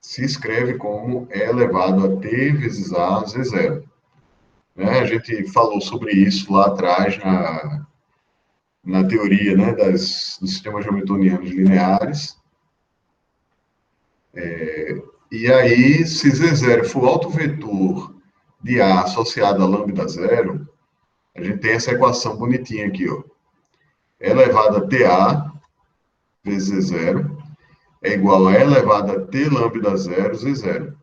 se escreve como E elevado a T vezes A Z0. Né? A gente falou sobre isso lá atrás na teoria, né, dos sistemas hamiltonianos lineares. E aí, se Z0 for autovetor de A associado a lambda zero, a gente tem essa equação bonitinha aqui, ó. E elevado a TA vezes Z0 é igual a E elevado a T lambda zero Z0.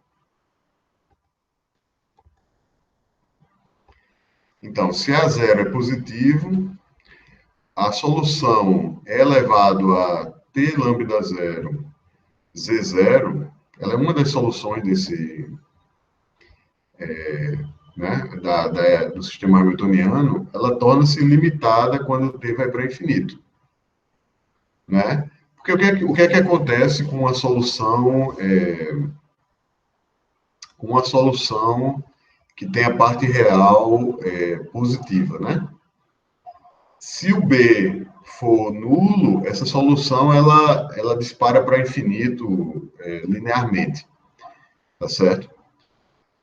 Então, se A0 é positivo, a solução E elevado a T lambda zero Z0, ela é uma das soluções né, do sistema hamiltoniano, ela torna-se limitada quando o t vai para infinito, né? Porque o que é que acontece com uma solução que tem a parte real positiva, né? Se o B for nulo, essa solução ela dispara para infinito linearmente, tá certo?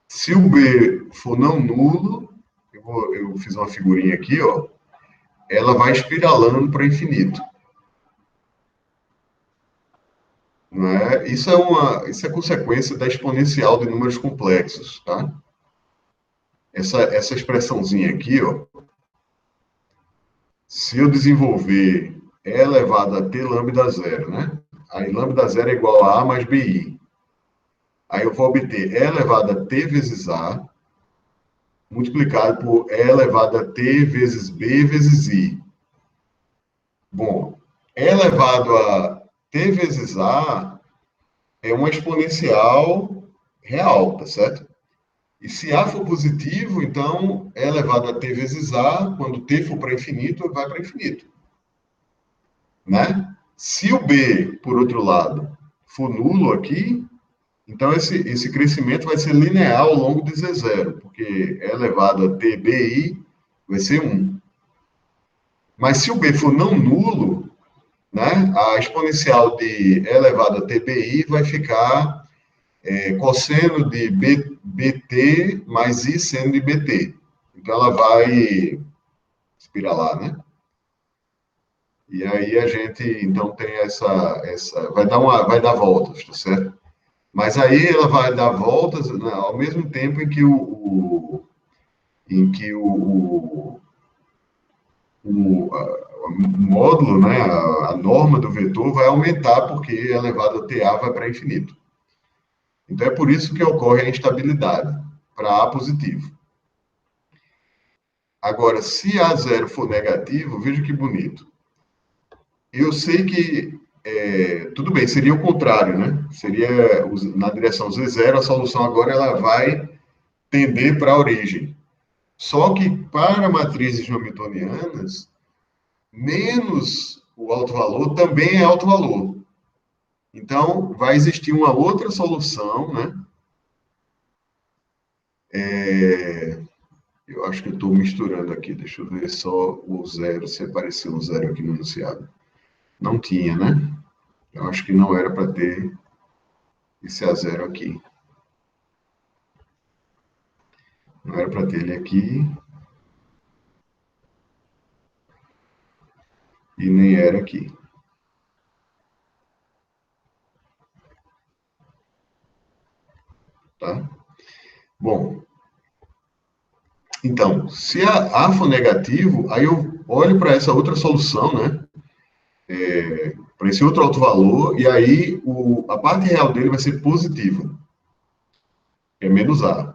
Se o B for não nulo, eu fiz uma figurinha aqui, ó, ela vai espiralando para infinito. Não é? Isso é consequência da exponencial de números complexos, tá? Essa expressãozinha aqui, ó, se eu desenvolver E elevado a T lambda zero, né? Aí lambda zero é igual a A mais BI. Aí eu vou obter E elevado a T vezes A, multiplicado por E elevado a T vezes B vezes I. Bom, E elevado a T vezes A é uma exponencial real, tá certo? E se A for positivo, então E elevado a T vezes A, quando T for para infinito, vai para infinito. Né? Se o B, por outro lado, for nulo aqui, então esse crescimento vai ser linear ao longo de Z0, porque E elevado a TBI vai ser 1. Mas se o B for não nulo, né, a exponencial de E elevado a TBI vai ficar cosseno de BT mais I seno de BT. Então ela vai espiralar, né? E aí a gente, então, tem vai dar voltas, tá certo? Mas aí ela vai dar voltas, né, ao mesmo tempo em que o módulo, né, a norma do vetor vai aumentar porque elevado a TA vai para infinito. Então é por isso que ocorre a instabilidade para A positivo. Agora, se A0 for negativo, veja que bonito. Eu sei que, tudo bem, seria o contrário, né? Seria na direção Z0, a solução agora ela vai tender para a origem. Só que para matrizes hamiltonianas, menos o alto valor também é alto valor. Então, vai existir uma outra solução, né? Eu acho que eu estou misturando aqui, deixa eu ver só o zero, se apareceu um zero aqui no enunciado. Não tinha, né? Eu acho que não era para ter esse a zero aqui. Não era para ter ele aqui. E nem era aqui. Tá? Bom, então, se a for negativo, aí eu olho para essa outra solução, né? Para esse outro alto valor, e aí a parte real dele vai ser positiva, é menos A.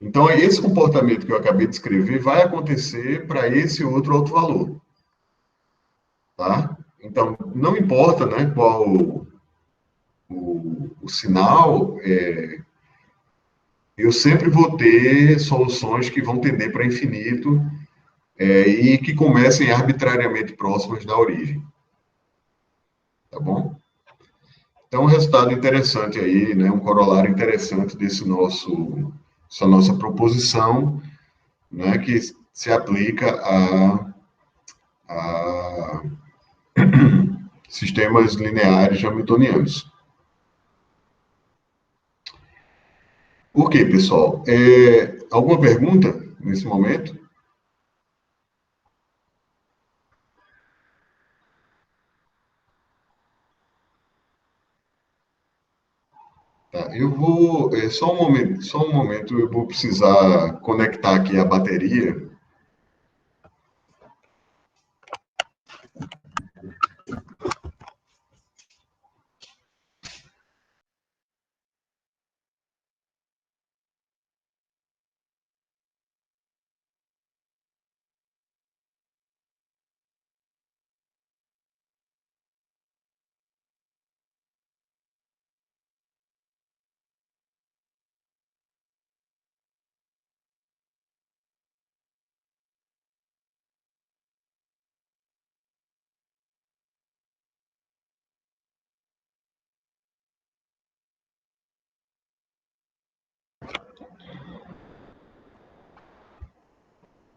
Então, esse comportamento que eu acabei de escrever vai acontecer para esse outro alto valor. Tá? Então, não importa, né, qual o sinal, eu sempre vou ter soluções que vão tender para infinito e que comecem arbitrariamente próximas da origem. Tá bom? Então, um resultado interessante aí, né, um corolário interessante dessa nossa proposição, né, que se aplica a sistemas lineares hamiltonianos. Ok, pessoal. Alguma pergunta nesse momento? Tá, eu vou, só um momento, eu vou precisar conectar aqui a bateria.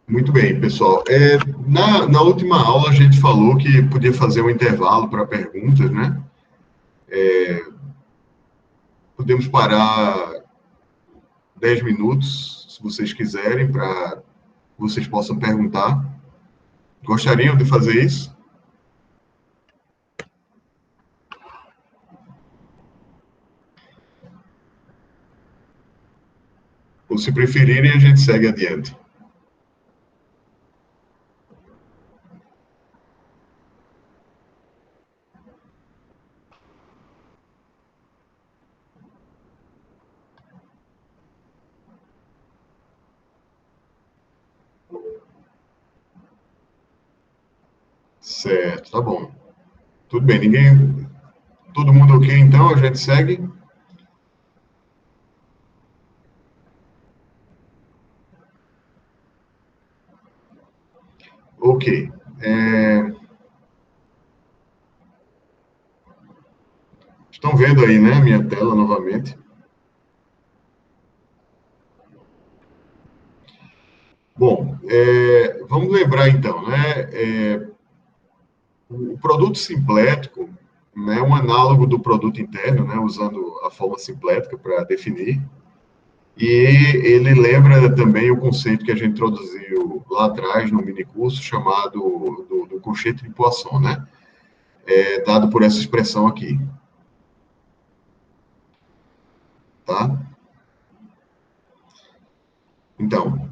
Muito bem, pessoal. Na última aula, a gente falou que podia fazer um intervalo para perguntas, né? Podemos parar 10 minutos, se vocês quiserem, para que vocês possam perguntar. Gostariam de fazer isso? Ou, se preferirem, a gente segue adiante. Certo, tá bom. Tudo bem, todo mundo ok, então? A gente segue? Ok. Estão vendo aí, né, minha tela novamente? Bom, vamos lembrar então, né? O produto simplético, né, é um análogo do produto interno, né, usando a forma simplética para definir. E ele lembra também o conceito que a gente introduziu lá atrás no minicurso, chamado do conceito de Poisson, né? Dado por essa expressão aqui. Tá? Então,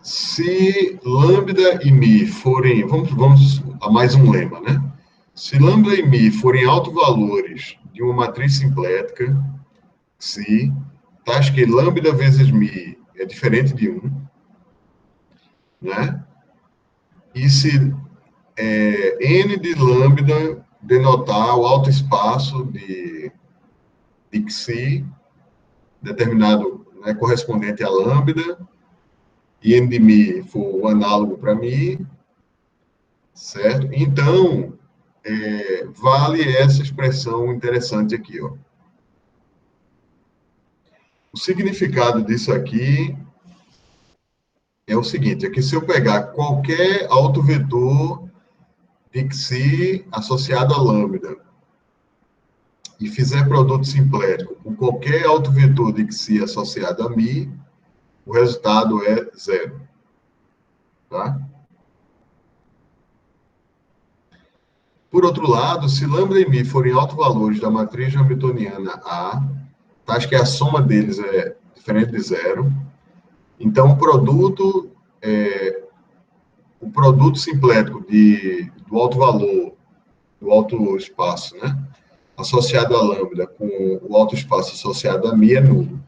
se lambda e mi forem, vamos a mais um lema, né? Se lambda e mi forem autovalores de uma matriz simplética, se tais que lambda vezes mi é diferente de 1, né? E se n de lambda denotar o autoespaço de Xi, determinado, né, correspondente a lambda, e n de mi for o análogo para mi, certo? Então, vale essa expressão interessante aqui, ó. O significado disso aqui é o seguinte, é que se eu pegar qualquer autovetor de Xi associado a lambda e fizer produto simplético com qualquer autovetor de Xi associado a mi, o resultado é zero. Tá? Por outro lado, se lambda e mi forem autovalores da matriz hamiltoniana A, tais que a soma deles é diferente de zero, então o produto simplético do autovalor, do autoespaço, né, associado a lambda com o autoespaço associado a mi é nulo.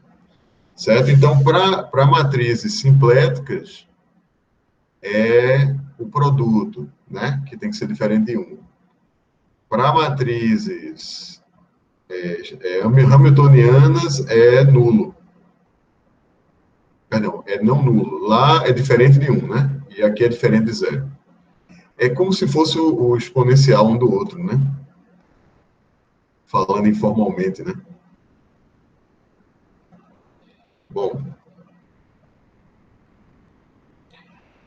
Certo? Então, para matrizes simpléticas, é o produto, né? Que tem que ser diferente de 1. Para matrizes hamiltonianas, é nulo. Perdão, é não nulo. Lá é diferente de 1, né? E aqui é diferente de 0. É como se fosse o exponencial um do outro, né? Falando informalmente, né? Bom,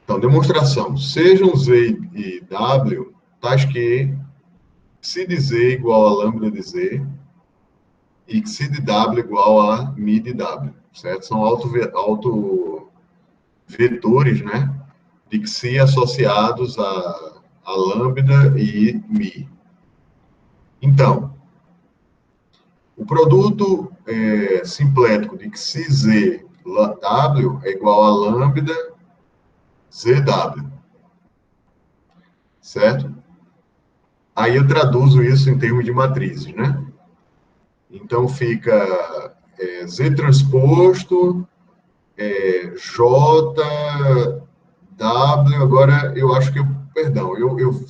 então, demonstração. Sejam Z e W tais que psi de Z igual a lambda de Z e psi de W igual a mi de W, certo? São autovetores, né? De psi associados a lambda e mi. Então, o produto simplético de psi Z W é igual a lambda ZW, certo? Aí eu traduzo isso em termos de matrizes, né? Então fica Z transposto, J, W, agora eu acho que perdão, eu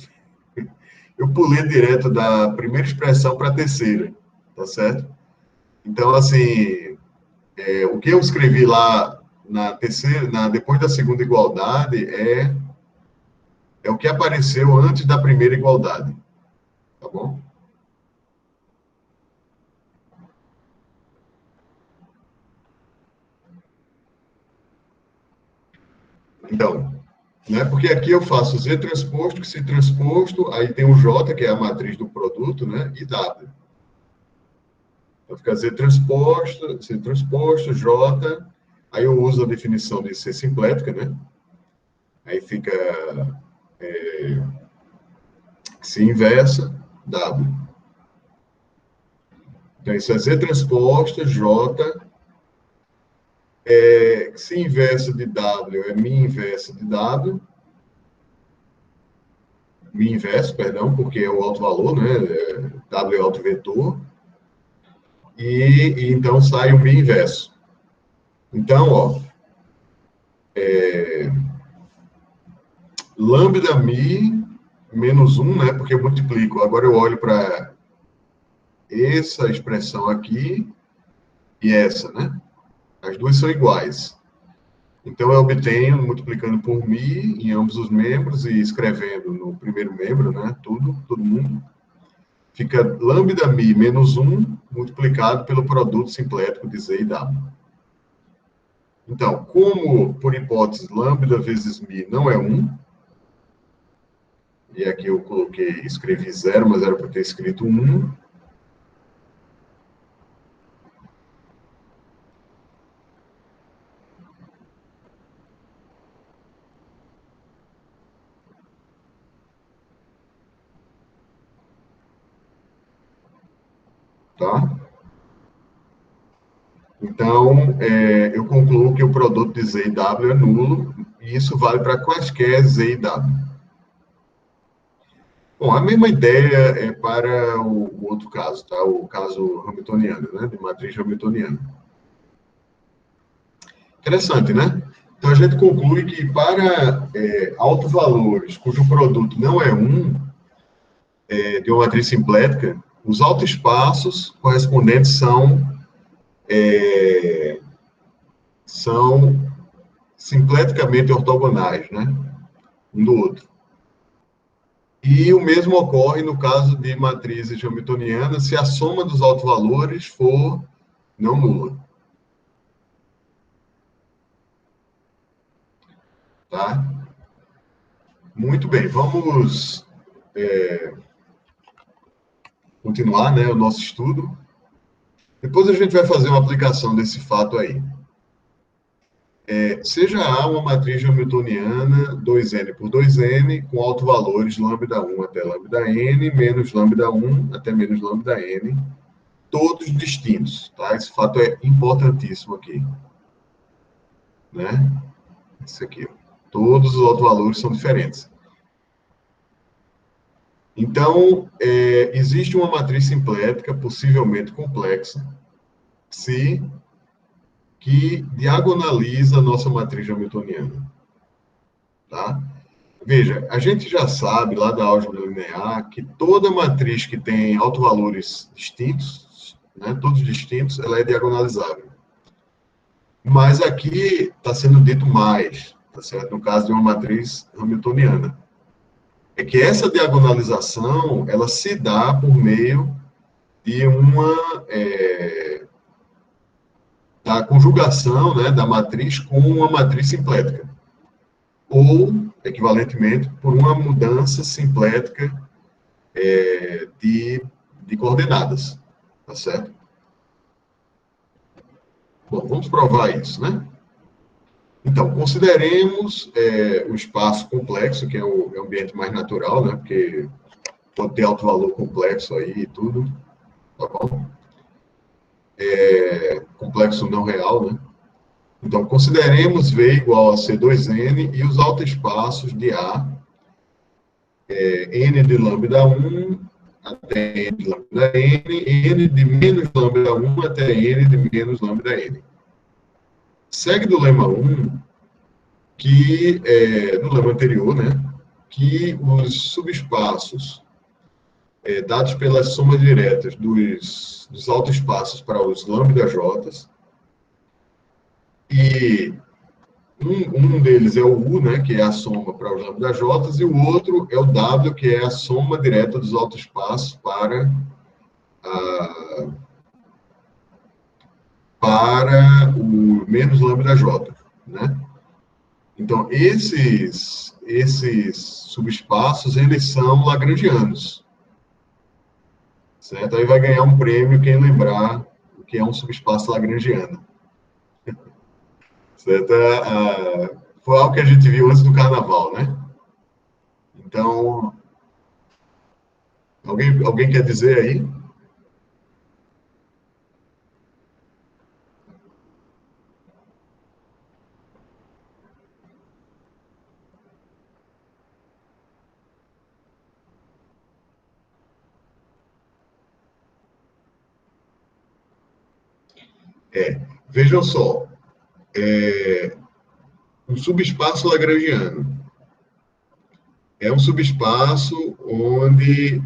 pulei direto da primeira expressão para a terceira, tá certo? Então, assim, o que eu escrevi lá na terceira, depois da segunda igualdade é o que apareceu antes da primeira igualdade, tá bom? Então, né, porque aqui eu faço Z transposto, que se transposto, aí tem o J, que é a matriz do produto, né, e W. Então, fica Z transposto, J, aí eu uso a definição de C simplética, né, aí fica C inversa, W. Então, isso é Z transposta, J, C inversa de W é Mi inversa de W, Mi inverso, perdão, porque é o alto valor, né, W é alto vetor, e então sai o Mi inverso. Então, ó, lambda Mi menos 1, né, porque eu multiplico. Agora eu olho para essa expressão aqui e essa, né? As duas são iguais. Então, eu obtenho, multiplicando por Mi em ambos os membros e escrevendo no primeiro membro, né? Todo mundo. Fica lambda Mi menos 1 multiplicado pelo produto simplético de Z e W. Então, como, por hipótese, lambda vezes Mi não é 1, e aqui eu escrevi 0, mas era para ter escrito 1, tá? Então, eu concluo que o produto de Z e W é nulo, e isso vale para quaisquer Z e W. Bom, a mesma ideia é para o outro caso, tá? O caso hamiltoniano, né? De matriz hamiltoniana. Interessante, né? Então, a gente conclui que para autovalores cujo produto não é 1, de uma matriz simplética, os autoespaços correspondentes são simpleticamente ortogonais, né? Um do outro. E o mesmo ocorre no caso de matrizes hamiltonianas se a soma dos autovalores for não nula. Tá? Muito bem, vamos continuar, né, o nosso estudo. Depois a gente vai fazer uma aplicação desse fato aí. Seja A uma matriz hamiltoniana 2n por 2n com autovalores lambda 1 até lambda n, menos lambda 1 até menos lambda n, todos distintos, tá? Esse fato é importantíssimo aqui. Né? Esse aqui, ó. Todos os autovalores são diferentes. Então, existe uma matriz simplética, possivelmente complexa, psi, que diagonaliza a nossa matriz hamiltoniana. Tá? Veja, a gente já sabe, lá da álgebra linear, que toda matriz que tem autovalores distintos, né, todos distintos, ela é diagonalizável. Mas aqui está sendo dito mais, tá certo? No caso de uma matriz hamiltoniana. É que essa diagonalização, ela se dá por meio de da conjugação, né, da matriz com uma matriz simplética. Ou, equivalentemente, por uma mudança simplética de coordenadas, tá certo? Bom, vamos provar isso, né? Então, consideremos o espaço complexo, que é o ambiente mais natural, né? Porque pode ter alto valor complexo aí e tudo, tá bom? Complexo não real, né? Então, consideremos V igual a C2N e os autoespaços de A, N de lambda 1 até N de lambda N, N de menos lambda 1 até N de menos lambda N. Segue do lema 1, do lema anterior, né, que os subespaços dados pelas somas diretas dos autoespaços para os lambda J, e um deles é o U, né, que é a soma para os lambda J, e o outro é o W, que é a soma direta dos autoespaços para o menos lambda J, né? Então, esses subespaços, eles são lagrangianos, certo? Aí vai ganhar um prêmio quem lembrar o que é um subespaço lagrangiano. Certo? Foi algo que a gente viu antes do carnaval, né? Então, alguém quer dizer aí? Vejam só, um subespaço lagrangiano é um subespaço onde,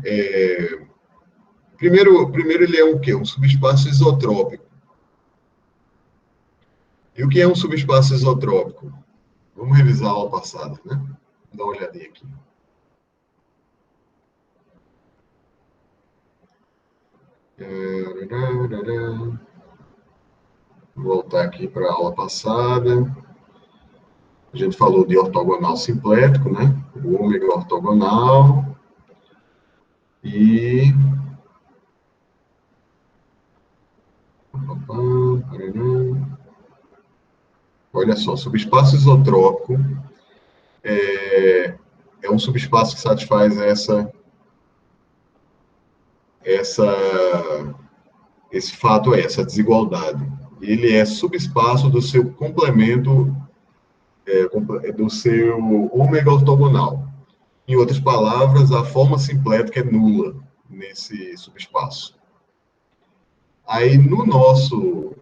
primeiro ele é o quê? Um subespaço isotrópico. E o que é um subespaço isotrópico? Vamos revisar a aula passada, né? Vou dar uma olhadinha aqui. Vou voltar aqui para a aula passada. A gente falou de ortogonal simplético, né? O ômega ortogonal. E... Olha só, subespaço isotrópico é um subespaço que satisfaz esse fato, essa desigualdade. Ele é subespaço do seu complemento, do seu ômega ortogonal. Em outras palavras, a forma simplética é nula nesse subespaço. Aí, no nosso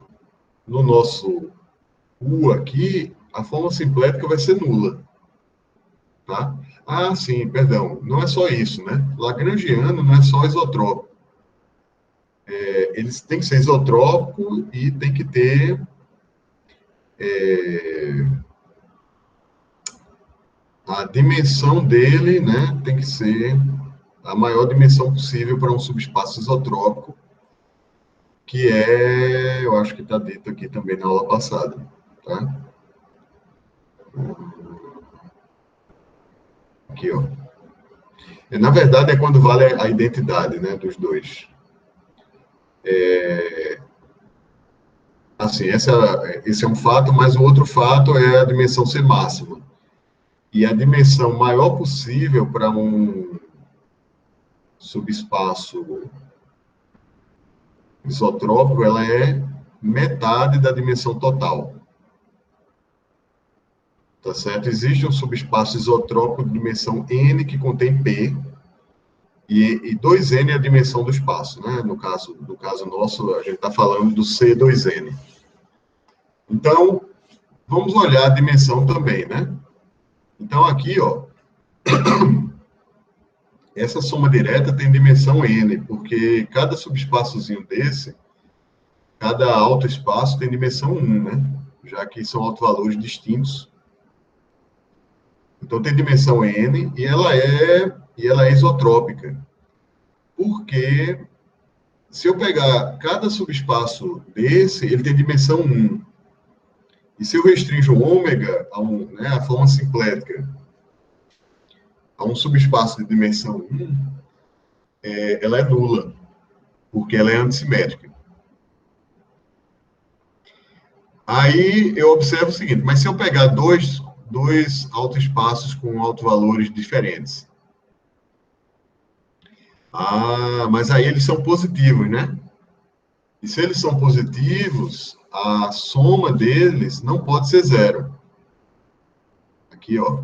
U aqui, a forma simplética vai ser nula. Tá? Ah, sim, perdão. Não é só isso, né? Lagrangiano não é só isotrópico. Eles têm que ser isotrópico e tem que ter a dimensão dele, né? Tem que ser a maior dimensão possível para um subespaço isotrópico, que eu acho que está dito aqui também na aula passada, tá? Aqui, ó. Na verdade, é quando vale a identidade, né, dos dois. Assim, esse é um fato, mas o outro fato é a dimensão ser máxima. E a dimensão maior possível para um subespaço isotrópico, ela é metade da dimensão total. Tá certo? Existe um subespaço isotrópico de dimensão n que contém P, e 2n é a dimensão do espaço, né? No caso nosso, a gente está falando do C2n. Então, vamos olhar a dimensão também, né? Então, aqui, ó, essa soma direta tem dimensão n, porque cada subespaçozinho desse, cada autoespaço tem dimensão 1, né? Já que são autovalores distintos. Então, tem dimensão n e ela é isotrópica. Porque se eu pegar cada subespaço desse, ele tem dimensão 1. E se eu restringo o ômega a forma simplética, a um subespaço de dimensão 1, ela é nula, porque ela é antissimétrica. Aí eu observo o seguinte, mas se eu pegar dois autoespaços com autovalores diferentes, mas aí eles são positivos, né? E se eles são positivos, a soma deles não pode ser zero. Aqui, ó.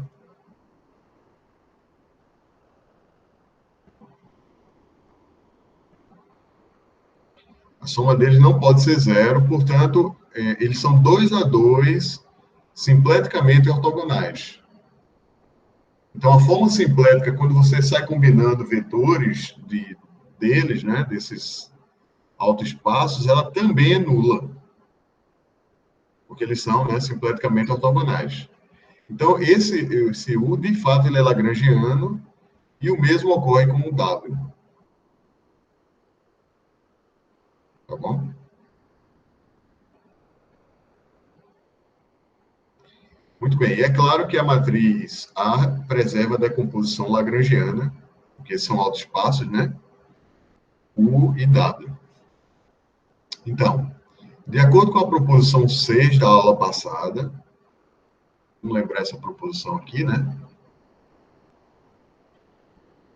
A soma deles não pode ser zero, portanto, eles são 2 a 2, simpleticamente ortogonais. Então, a forma simplética, quando você sai combinando vetores deles, né, desses autoespaços, ela também é nula, porque eles são, né, simpleticamente ortogonais. Então, esse U, de fato, ele é lagrangiano, e o mesmo ocorre com o W. Tá bom? Muito bem. E é claro que a matriz A preserva a decomposição lagrangiana, porque são autoespaços, né? U e W. Então, de acordo com a proposição 6 da aula passada, vamos lembrar essa proposição aqui, né?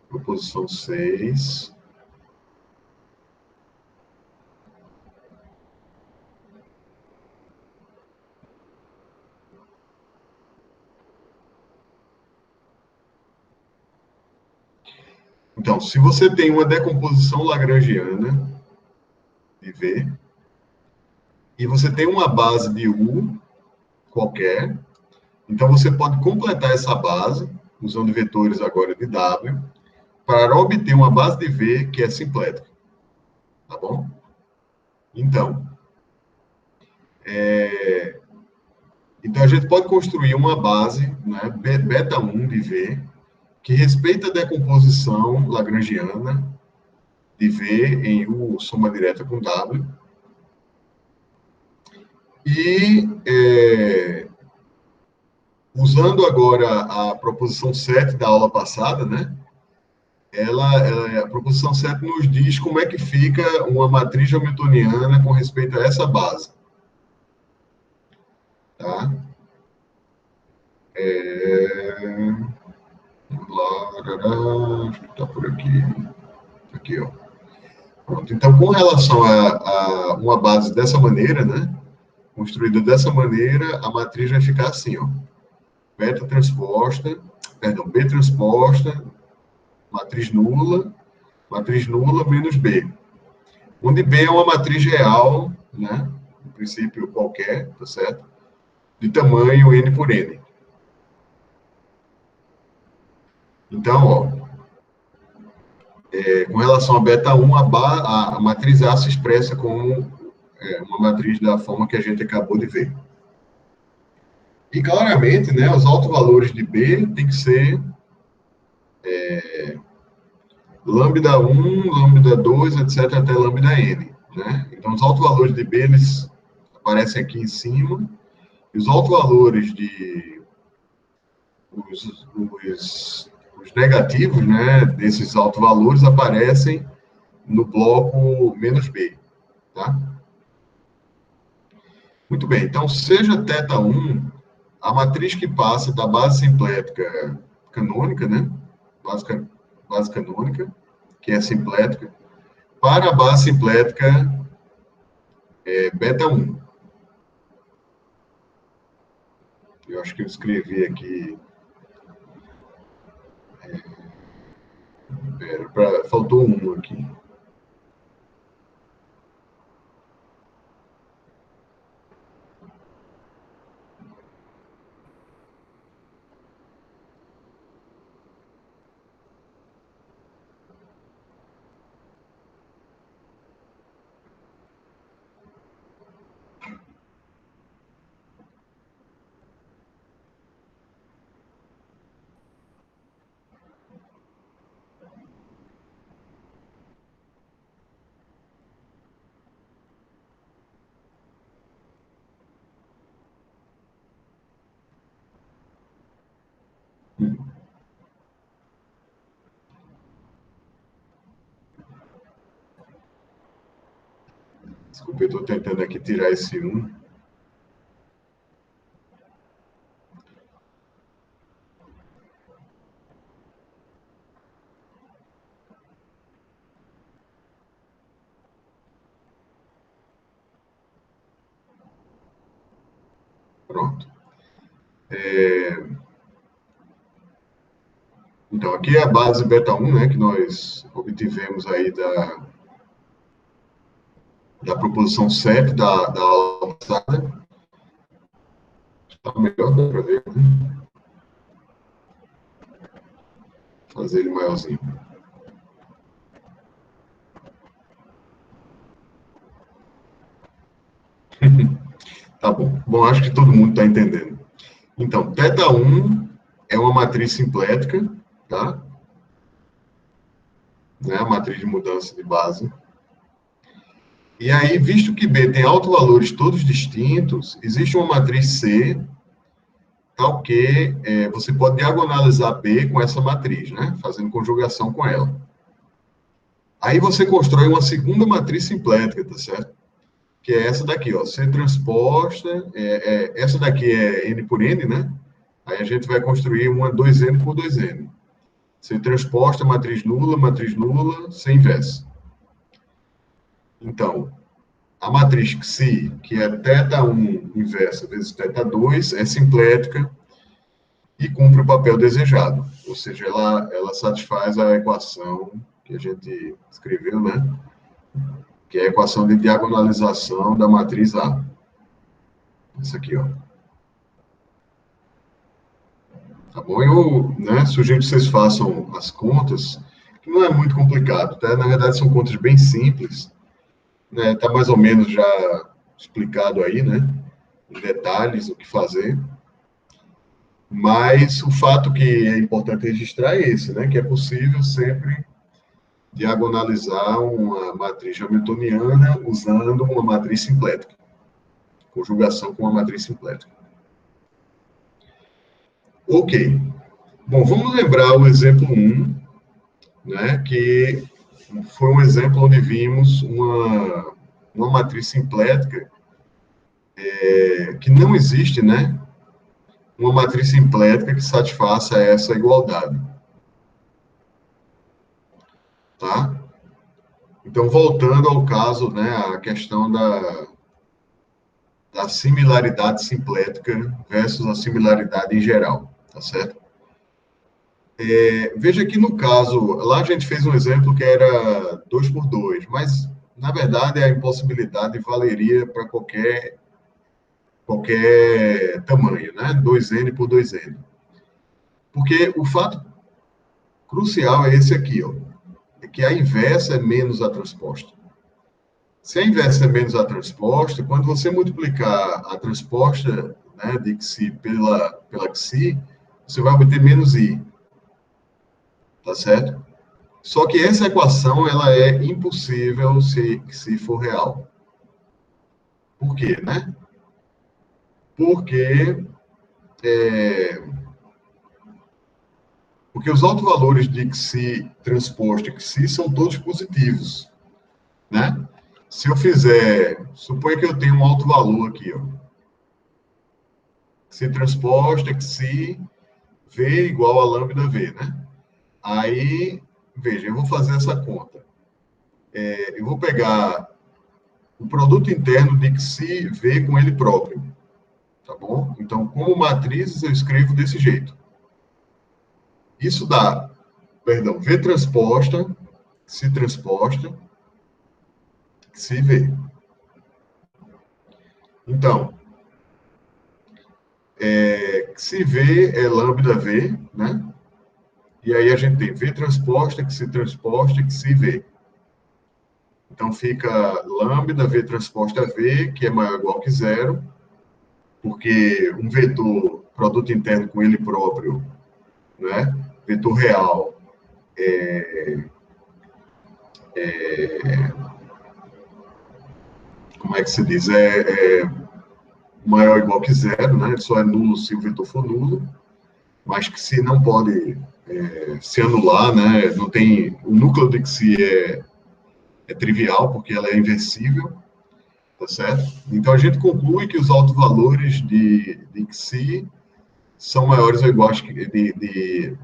Proposição 6. Então, se você tem uma decomposição lagrangiana de V, e você tem uma base de U qualquer, então você pode completar essa base, usando vetores agora de W, para obter uma base de V que é simplética. Tá bom? Então, a gente pode construir uma base, né, beta 1 de V, que respeita a decomposição lagrangiana de V em U soma direta com W. E, usando agora a proposição 7 da aula passada, né, a proposição 7 nos diz como é que fica uma matriz hamiltoniana com respeito a essa base. Tá? Vamos lá, acho que está por aqui. Aqui, ó. Pronto. Então, com relação a uma base dessa maneira, né, construída dessa maneira, a matriz vai ficar assim, ó. B transposta, matriz nula menos B. Onde B é uma matriz real, né, no princípio qualquer, tá certo? De tamanho N por N. Então, ó, com relação a beta 1, a matriz A se expressa como uma matriz da forma que a gente acabou de ver. E, claramente, né, os autovalores de B tem que ser lambda 1, lambda 2, etc., até lambda N. Né? Então, os autovalores de B, eles aparecem aqui em cima, e os autovalores de... os negativos, né, desses autovalores aparecem no bloco menos B. Tá? Muito bem, então, seja θ1 a matriz que passa da base simplética canônica, né? Base canônica, que é simplética, para a base simplética beta 1. Eu acho que eu escrevi aqui. Faltou um aqui. Desculpa, eu estou tentando aqui tirar esse 1. Pronto. Então, aqui é a base beta 1, né, que nós obtivemos aí da proposição 7 da aula passada. Está melhor, dá para ver, né? Fazer ele maiorzinho. Tá bom. Bom, acho que todo mundo está entendendo. Então, θ1 é uma matriz simplética, tá? Né? A matriz de mudança de base. E aí, visto que B tem autovalores todos distintos, existe uma matriz C, tal que você pode diagonalizar B com essa matriz, né? Fazendo conjugação com ela. Aí você constrói uma segunda matriz simplética, tá certo? Que é essa daqui, ó, C transposta, essa daqui é N por N, né? Aí a gente vai construir uma 2N por 2N. C transposta, matriz nula, C inversa. Então, a matriz Xi, que é θ1 inversa vezes θ2, é simplética e cumpre o papel desejado. Ou seja, ela satisfaz a equação que a gente escreveu, né? Que é a equação de diagonalização da matriz A. Essa aqui, ó. Tá bom? Eu, né, sugiro que vocês façam as contas, que não é muito complicado, tá? Na verdade, são contas bem simples, né? Tá mais ou menos já explicado aí, né? Os detalhes, o que fazer. Mas o fato que é importante registrar é esse, né? Que é possível sempre diagonalizar uma matriz hamiltoniana usando uma matriz simplética. Conjugação com uma matriz simplética. Ok. Bom, vamos lembrar o exemplo 1, né, que foi um exemplo onde vimos uma matriz simplética que não existe, né, uma matriz simplética que satisfaça essa igualdade. Tá? Então, voltando ao caso, né, a questão da similaridade simplética versus a similaridade em geral, tá certo? Veja que no caso, lá a gente fez um exemplo que era 2 por 2, mas, na verdade, a impossibilidade valeria para qualquer tamanho, né? 2n por 2n. Porque o fato crucial é esse aqui, ó, é que a inversa é menos a transposta. Se a inversa é menos a transposta, quando você multiplicar a transposta, né, de Xi pela Xi, você vai obter menos I. Tá certo? Só que essa equação, ela é impossível se for real. Por quê, né? Porque os autovalores de Xi transposto e Xi são todos positivos, né? Se eu fizer, suponha que eu tenho um autovalor aqui, ó. Xi transposta, Xi, V igual a lambda V, né? Aí, veja, eu vou fazer essa conta. Eu vou pegar o produto interno de Xi V com ele próprio, tá bom? Então, como matrizes, eu escrevo desse jeito. Isso dá, perdão, V transposta, Xi transposta, Xi V. Então, Xi V é lambda V, né? E aí a gente tem V transposta, Xi transposta, Xi V. Então, fica lambda V transposta V, que é maior ou igual que zero, porque um vetor, produto interno com ele próprio, né? Vetor real, como é que se diz? Maior ou igual que zero, né? Ele só é nulo se o vetor for nulo, mas que se não pode se anular, né? Não tem, o núcleo de Xi é trivial, porque ela é inversível, tá certo? Então, a gente conclui que os autovalores de Xi são maiores ou iguais que, de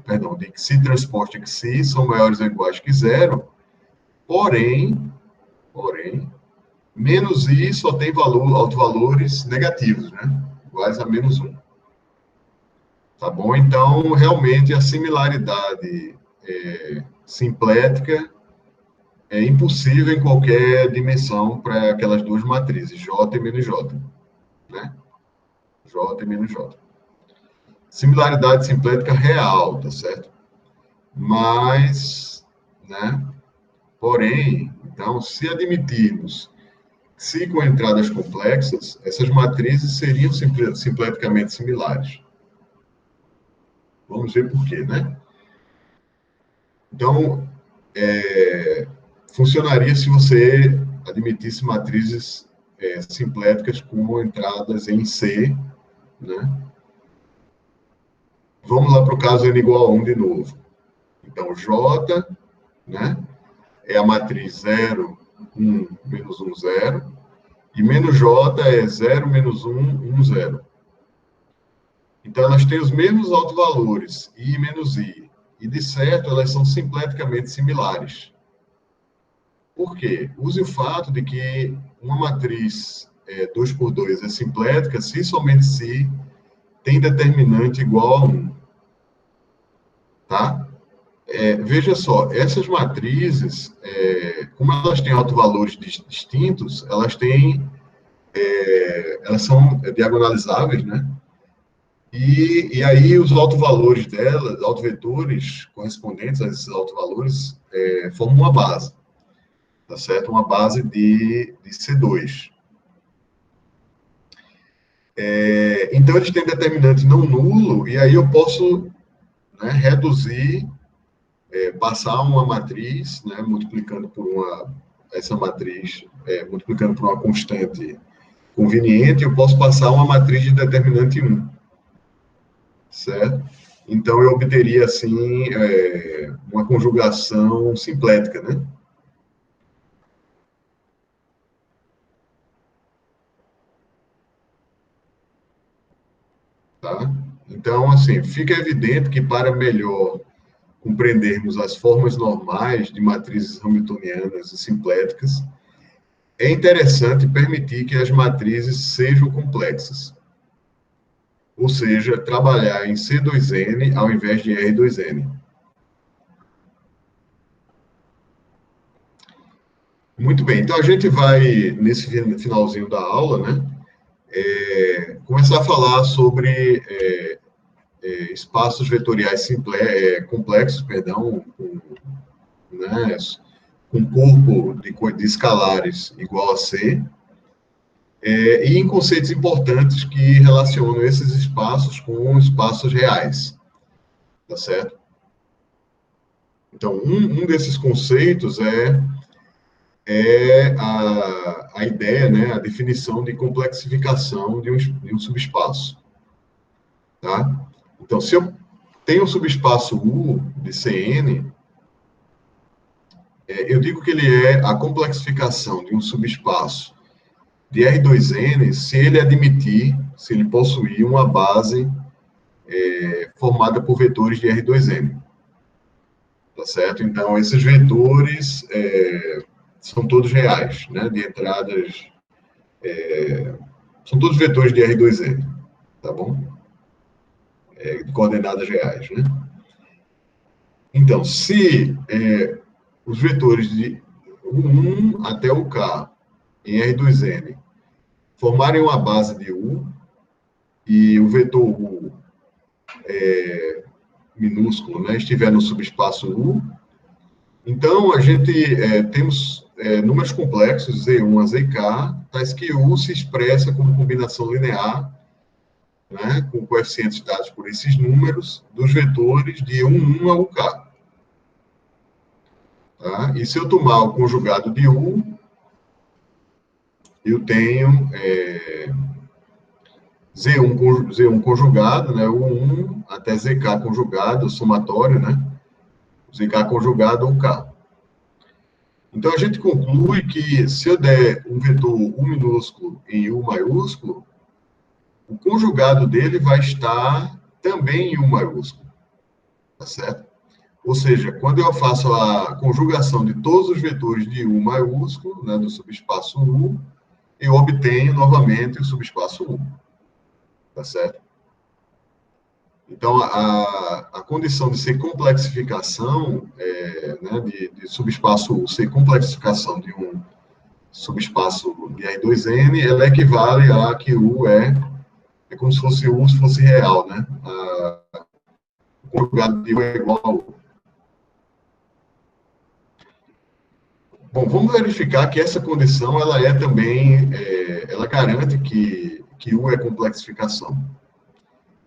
Xi transposta Xi são maiores ou iguais que zero, porém, menos I só tem autovalores negativos, né? Iguais a menos 1. Tá bom? Então, realmente, a similaridade simplética é impossível em qualquer dimensão para aquelas duas matrizes, J e menos J, né? J e menos J. Similaridade simplética real, tá certo? Mas, né? Porém, então, se admitirmos Xi com entradas complexas, essas matrizes seriam simpleticamente similares. Vamos ver por quê, né? Então, funcionaria se você admitisse matrizes simpléticas com entradas em C, né? vamos lá para o caso n igual a 1 de novo. Então, J, né, é a matriz 0, 1, menos 1, 0. E menos J é 0, menos 1, 1, 0. Então, elas têm os mesmos autovalores, I e menos I. E, de certo, elas são simpleticamente similares. Por quê? Use o fato de que uma matriz 2 por 2 é simplética se somente se tem determinante igual a 1. Tá? Veja só, essas matrizes, como elas têm autovalores distintos, elas são diagonalizáveis, né? E aí os autovalores delas, autovetores correspondentes a esses autovalores, formam uma base, tá certo? Uma base de C2. Então, eles têm determinante não nulo, e aí eu posso, né, reduzir, passar uma matriz, né, multiplicando por essa matriz, multiplicando por uma constante conveniente, eu posso passar uma matriz de determinante 1. Certo? Então, eu obteria, assim, uma conjugação simplética, né? Tá? Então, assim, fica evidente que para melhor compreendermos as formas normais de matrizes hamiltonianas e simpléticas, é interessante permitir que as matrizes sejam complexas. Ou seja, trabalhar em C2N ao invés de R2N. Muito bem, então a gente vai, nesse finalzinho da aula, né, começar a falar sobre espaços vetoriais complexos, perdão, né, com corpo de escalares igual a C, e em conceitos importantes que relacionam esses espaços com espaços reais, tá certo? Então, um desses conceitos é a ideia, né, a definição de complexificação de um subespaço, tá? Então, se eu tenho um subespaço U de Cn, eu digo que ele é a complexificação de um subespaço de R2N se ele admitir, se ele possuir uma base formada por vetores de R2N. Tá certo? Então, esses vetores são todos reais, né? De entradas... são todos vetores de R2N, tá bom? De coordenadas reais, né? Então, se os vetores de U1 até o K em R2N formarem uma base de U, e o vetor U minúsculo, né, estiver no subespaço U, então a gente temos números complexos, Z1 a ZK, tais que U se expressa como combinação linear, né, com coeficientes dados por esses números, dos vetores de U1 a UK. Tá? E se eu tomar o conjugado de U, eu tenho Z1 conjugado, né, U1 até ZK conjugado, somatório, né, ZK conjugado ou K. Então, a gente conclui que se eu der um vetor U minúsculo em U maiúsculo, o conjugado dele vai estar também em U maiúsculo, tá certo? Ou seja, quando eu faço a conjugação de todos os vetores de U maiúsculo, né, do subespaço U, eu obtenho novamente o subespaço U, tá certo? Então, a condição de ser complexificação, né, de subespaço U ser complexificação de um subespaço de R2N, ela equivale a que U é como se fosse U se fosse real, né? O conjugado de U é igual a U. Bom, vamos verificar que essa condição, ela é também, ela garante que U é complexificação.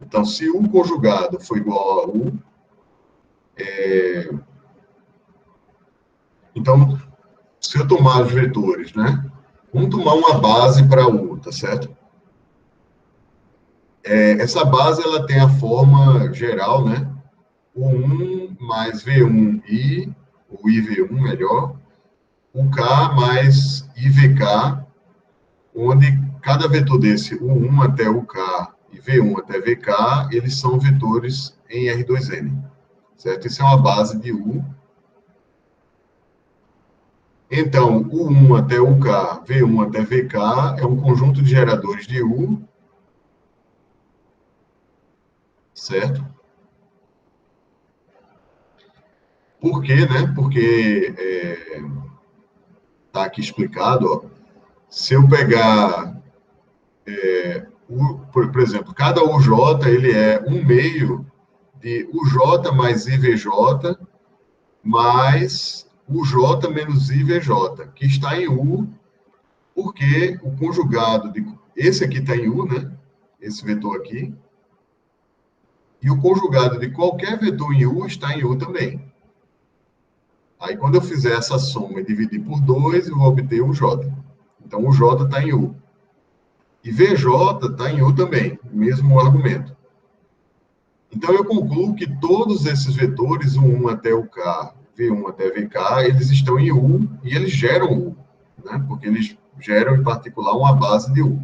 Então, se U conjugado for igual a U, então, se eu tomar os vetores, né? Vamos tomar uma base para U, tá certo? essa base ela tem a forma geral, né? U1 mais V1I, o IV1 melhor, UK mais IVK, onde cada vetor desse, U1 até UK e V1 até VK, eles são vetores em R2N, certo? Isso é uma base de U. Então, U1 até UK, V1 até VK, é um conjunto de geradores de U, certo? Por quê, né? Porque está aqui explicado, ó, se eu pegar, por exemplo, cada UJ, ele é um meio de UJ mais IVJ mais UJ menos IVJ, que está em U, porque o conjugado de... Esse aqui está em U, né? Esse vetor aqui. E o conjugado de qualquer vetor em U está em U também. Aí, quando eu fizer essa soma e dividir por 2, eu vou obter o J. Então, o J está em U. E VJ está em U também, mesmo argumento. Então, eu concluo que todos esses vetores, o 1 até o K, V1 até VK, eles estão em U e eles geram U, né? Porque eles geram, em particular, uma base de U.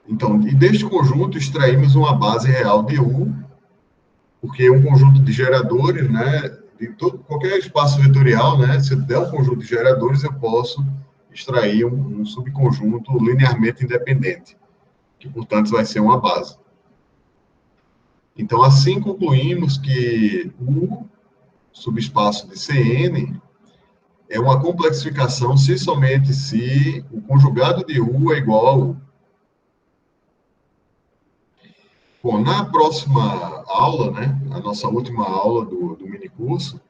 Então, e deste conjunto, extraímos uma base real de U, porque um conjunto de geradores, né, de qualquer espaço vetorial, né, se eu der um conjunto de geradores, eu posso extrair um subconjunto linearmente independente, que, portanto, vai ser uma base. Então, assim concluímos que o subespaço de Cn é uma complexificação se somente se o conjugado de U é igual a U. Bom, na próxima aula, né, a nossa última aula do minicurso,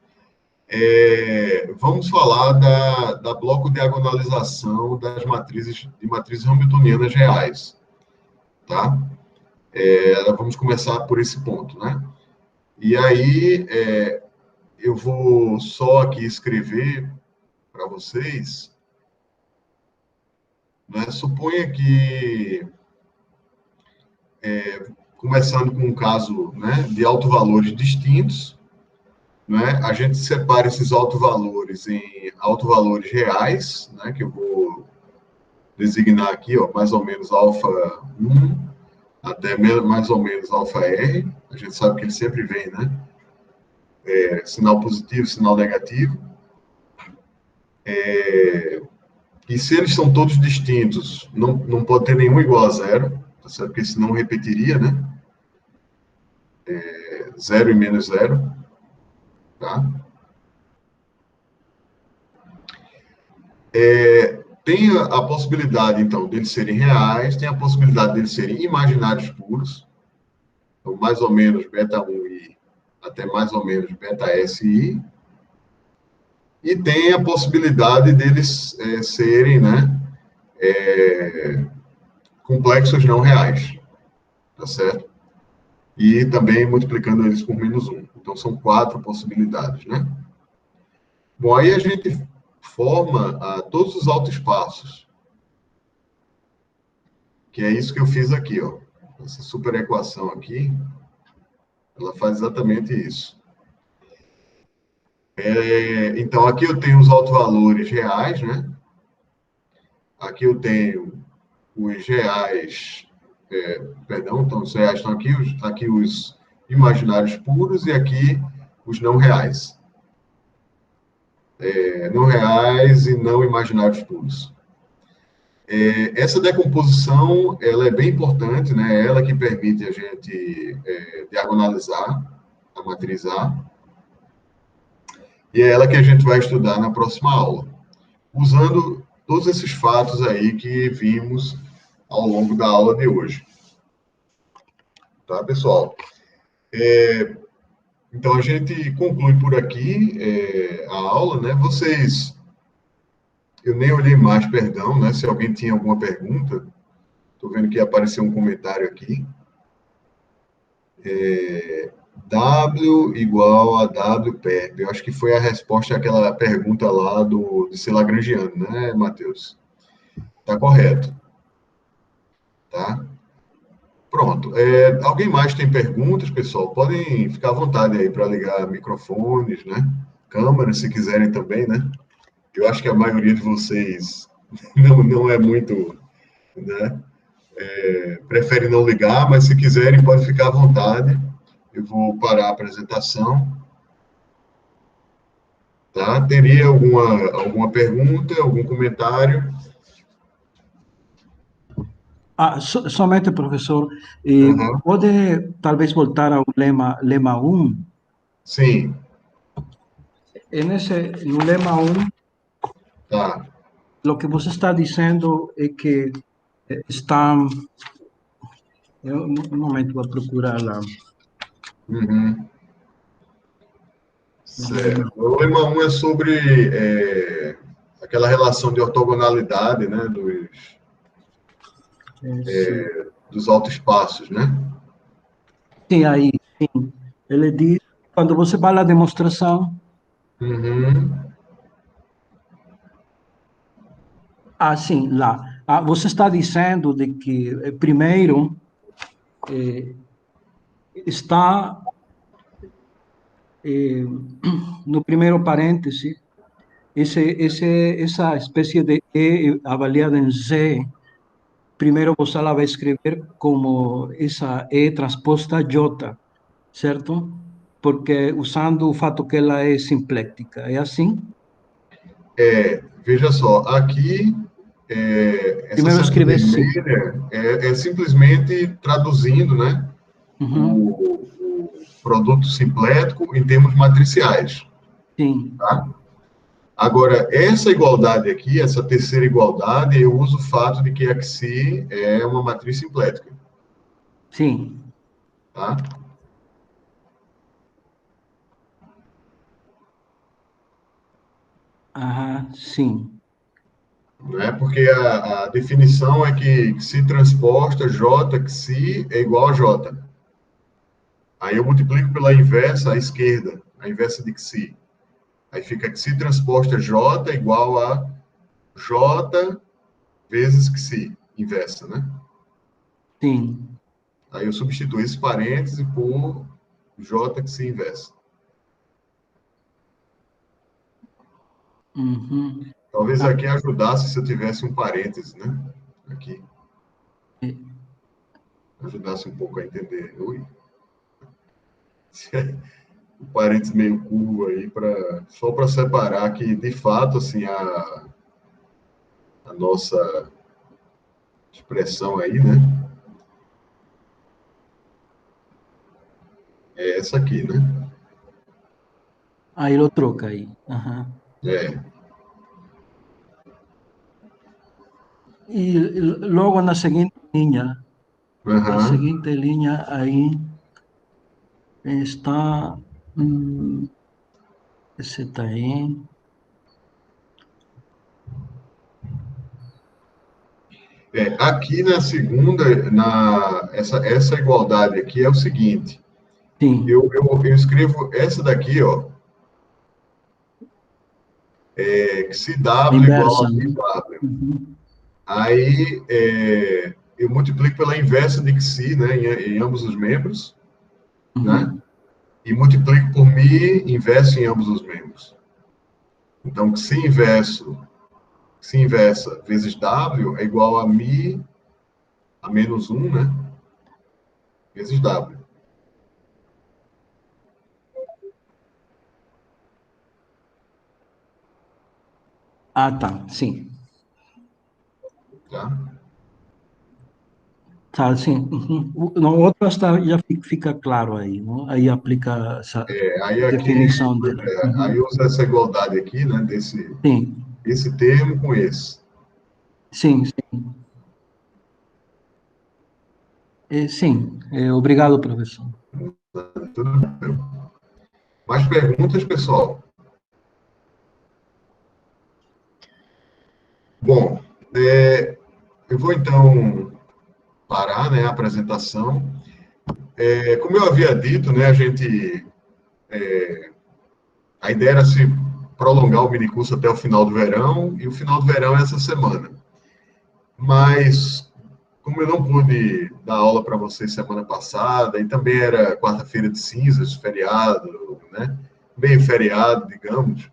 vamos falar da bloco diagonalização das matrizes hamiltonianas reais, tá? Vamos começar por esse ponto, né? E aí, eu vou só aqui escrever para vocês, né? Suponha que, começando com um caso, né, de autovalores distintos, né, a gente separa esses autovalores em autovalores reais, né, que eu vou designar aqui, ó, mais ou menos alfa 1 até mais ou menos alfa R. A gente sabe que ele sempre vem, né? Sinal positivo, sinal negativo. E se eles são todos distintos, não pode ter nenhum igual a zero, tá certo? Porque senão repetiria, né? Zero e menos zero, tá? Tem a possibilidade, então, deles serem reais, tem a possibilidade deles serem imaginários puros, então, mais ou menos beta 1i até mais ou menos beta SI, e tem a possibilidade deles serem, né, complexos não reais, tá certo? E também multiplicando eles por menos 1. Então, são 4 possibilidades, né? Bom, aí a gente forma todos os autoespaços, que é isso que eu fiz aqui, ó. Essa superequação aqui, ela faz exatamente isso. Então, aqui eu tenho os autovalores reais, né? Aqui eu tenho os reais, então os reais estão aqui os imaginários puros e aqui os não reais. Não reais e não imaginários puros. Essa decomposição, ela é bem importante, né? Ela que permite a gente diagonalizar, a matriz A. E é ela que a gente vai estudar na próxima aula, usando todos esses fatos aí que vimos ao longo da aula de hoje. Tá, pessoal? Então, a gente conclui por aqui a aula, né? Eu nem olhei mais, perdão, né? Se alguém tinha alguma pergunta, estou vendo que apareceu um comentário aqui. W igual a W perp. Eu acho que foi a resposta àquela pergunta lá de ser lagrangiano, né, Matheus? Tá correto. Tá? Pronto. Alguém mais tem perguntas, pessoal? Podem ficar à vontade aí para ligar microfones, né? Câmeras, se quiserem também, né? Eu acho que a maioria de vocês não é muito, né? Prefere não ligar, mas se quiserem, pode ficar à vontade. Eu vou parar a apresentação. Tá? Teria alguma pergunta, algum comentário? Somente, professor, Uhum. pode talvez voltar ao lema 1? Sim, No lema 1, tá. o que você está dizendo é que está... Um momento, vou procurar lá. Uhum. No lema, Certo. O lema 1 é sobre aquela relação de ortogonalidade, né, sim. dos autoespaços, né? Sim, aí, sim. Ele diz, quando você vai à demonstração, Uhum. sim, lá. Você está dizendo de que, primeiro, está no primeiro parêntese, essa espécie de E avaliada em Z, primeiro você la vai escrever como essa E transposta a J, certo? Porque usando o fato que ela é simplética. É assim? Veja só, aqui, essa Primeiro seta escrever sim. vermelha é simplesmente traduzindo, né, Uhum. o produto simplético em termos matriciais, Sim, tá? Agora, essa igualdade aqui, essa terceira igualdade, eu uso o fato de que a Xi é uma matriz simplética, sim. tá? Sim. Né? Porque a definição é que Xi transposta J, Xi é igual a J. Aí eu multiplico pela inversa à esquerda, a inversa de Xi. Aí fica Xi transposta J igual a J vezes Xi, inversa, né? Sim. Aí eu substituo esse parêntese por J Xi inversa. Uhum. Talvez Ah, aqui ajudasse se eu tivesse um parêntese, né? Aqui. Ajudasse um pouco a entender. Ui. Um parênteses meio curvo aí, só para separar que, de fato, assim, a nossa expressão aí, né? É essa aqui, né? aí lo troca aí. Aham. É. E logo na Aham. seguinte linha aí está esse tá aí. Aqui na segunda, essa igualdade aqui é o seguinte. Sim, Eu escrevo essa daqui, ó, que se a W igual inversa, a né? BW. Uhum. Aí eu multiplico pela inversa de Xi, né, em ambos os membros, né? Uhum. E multiplico por mi inverso em ambos os membros. Então, Xi inversa vezes W é igual a mi a menos 1, né? Vezes W. Tá, sim. Tá? Tá, sim. Uhum. No outro já fica claro aí, não? Aí aplica essa Aí aqui, definição dela. aí Uhum. usa essa igualdade aqui, né? Sim, Esse termo com esse. sim, sim. Sim, obrigado, professor. Tudo bem. Mais perguntas, pessoal? Bom, eu vou então parar, né, a apresentação. Como eu havia dito, né, a ideia era se prolongar o minicurso até o final do verão, e o final do verão é essa semana. Mas, como eu não pude dar aula para vocês semana passada, e também era quarta-feira de cinzas, feriado, né? Meio feriado, digamos,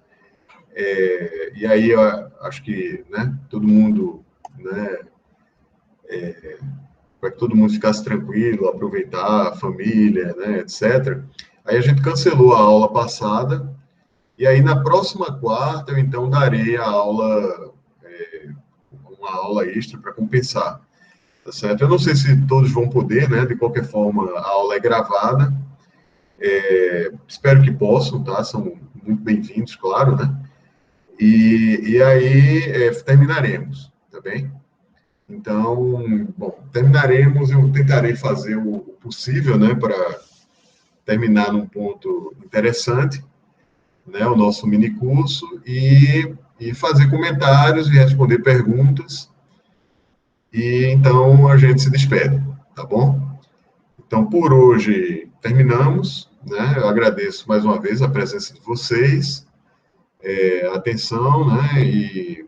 e aí eu acho que, né, todo mundo, né, para que todo mundo ficasse tranquilo, aproveitar a família, né, etc. Aí a gente cancelou a aula passada, e aí na próxima quarta eu então darei a aula, uma aula extra para compensar, tá certo? Eu não sei se todos vão poder, né, de qualquer forma a aula é gravada, espero que possam, tá? São muito bem-vindos, claro, né? E aí terminaremos, tá bem? Então, bom, terminaremos, eu tentarei fazer o possível, né, para terminar num ponto interessante, né, o nosso mini curso, e fazer comentários e responder perguntas, e então a gente se despede, tá bom? Então, por hoje, terminamos, né, eu agradeço mais uma vez a presença de vocês, a atenção, né, e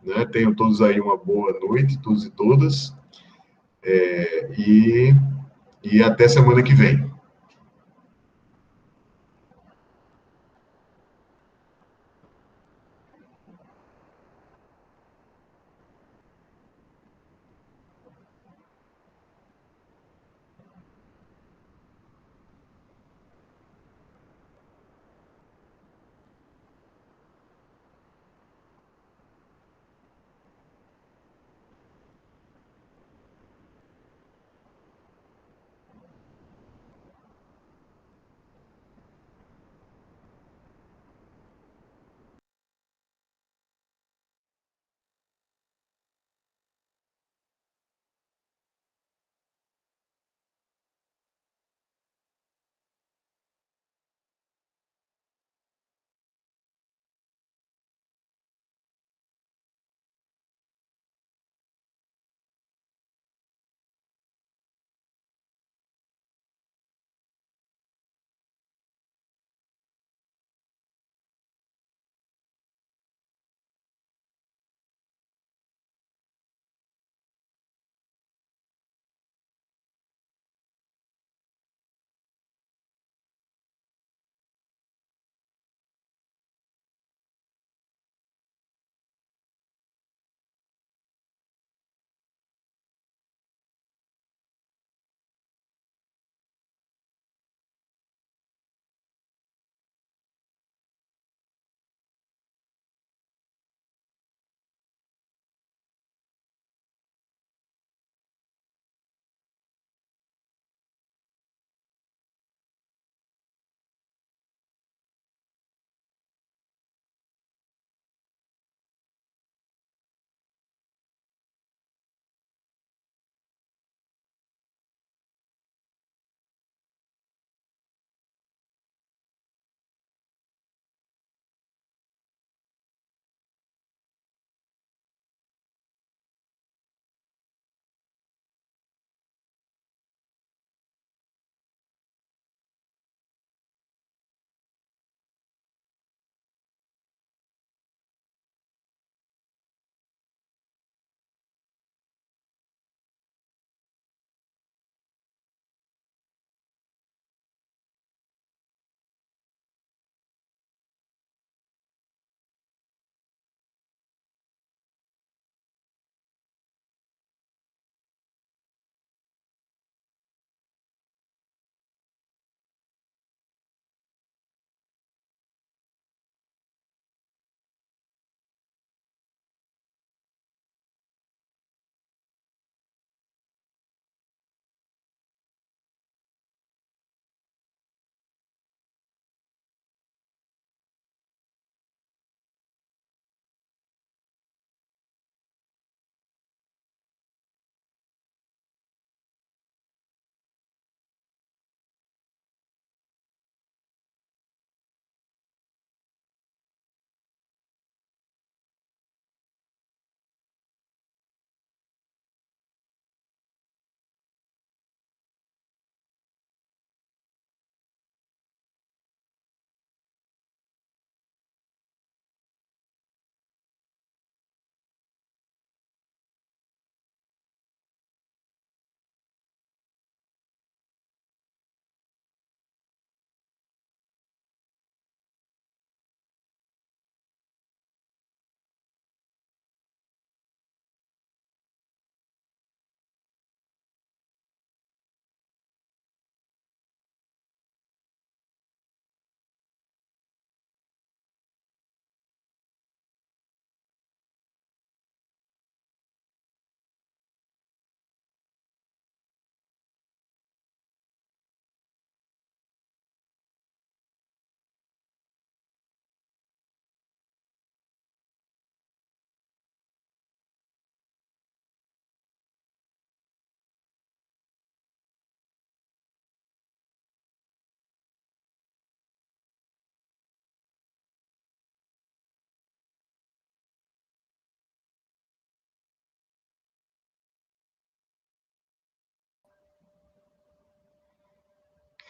né, tenham todos aí uma boa noite, todos e todas, e até semana que vem.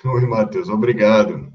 Oi, Matheus, obrigado.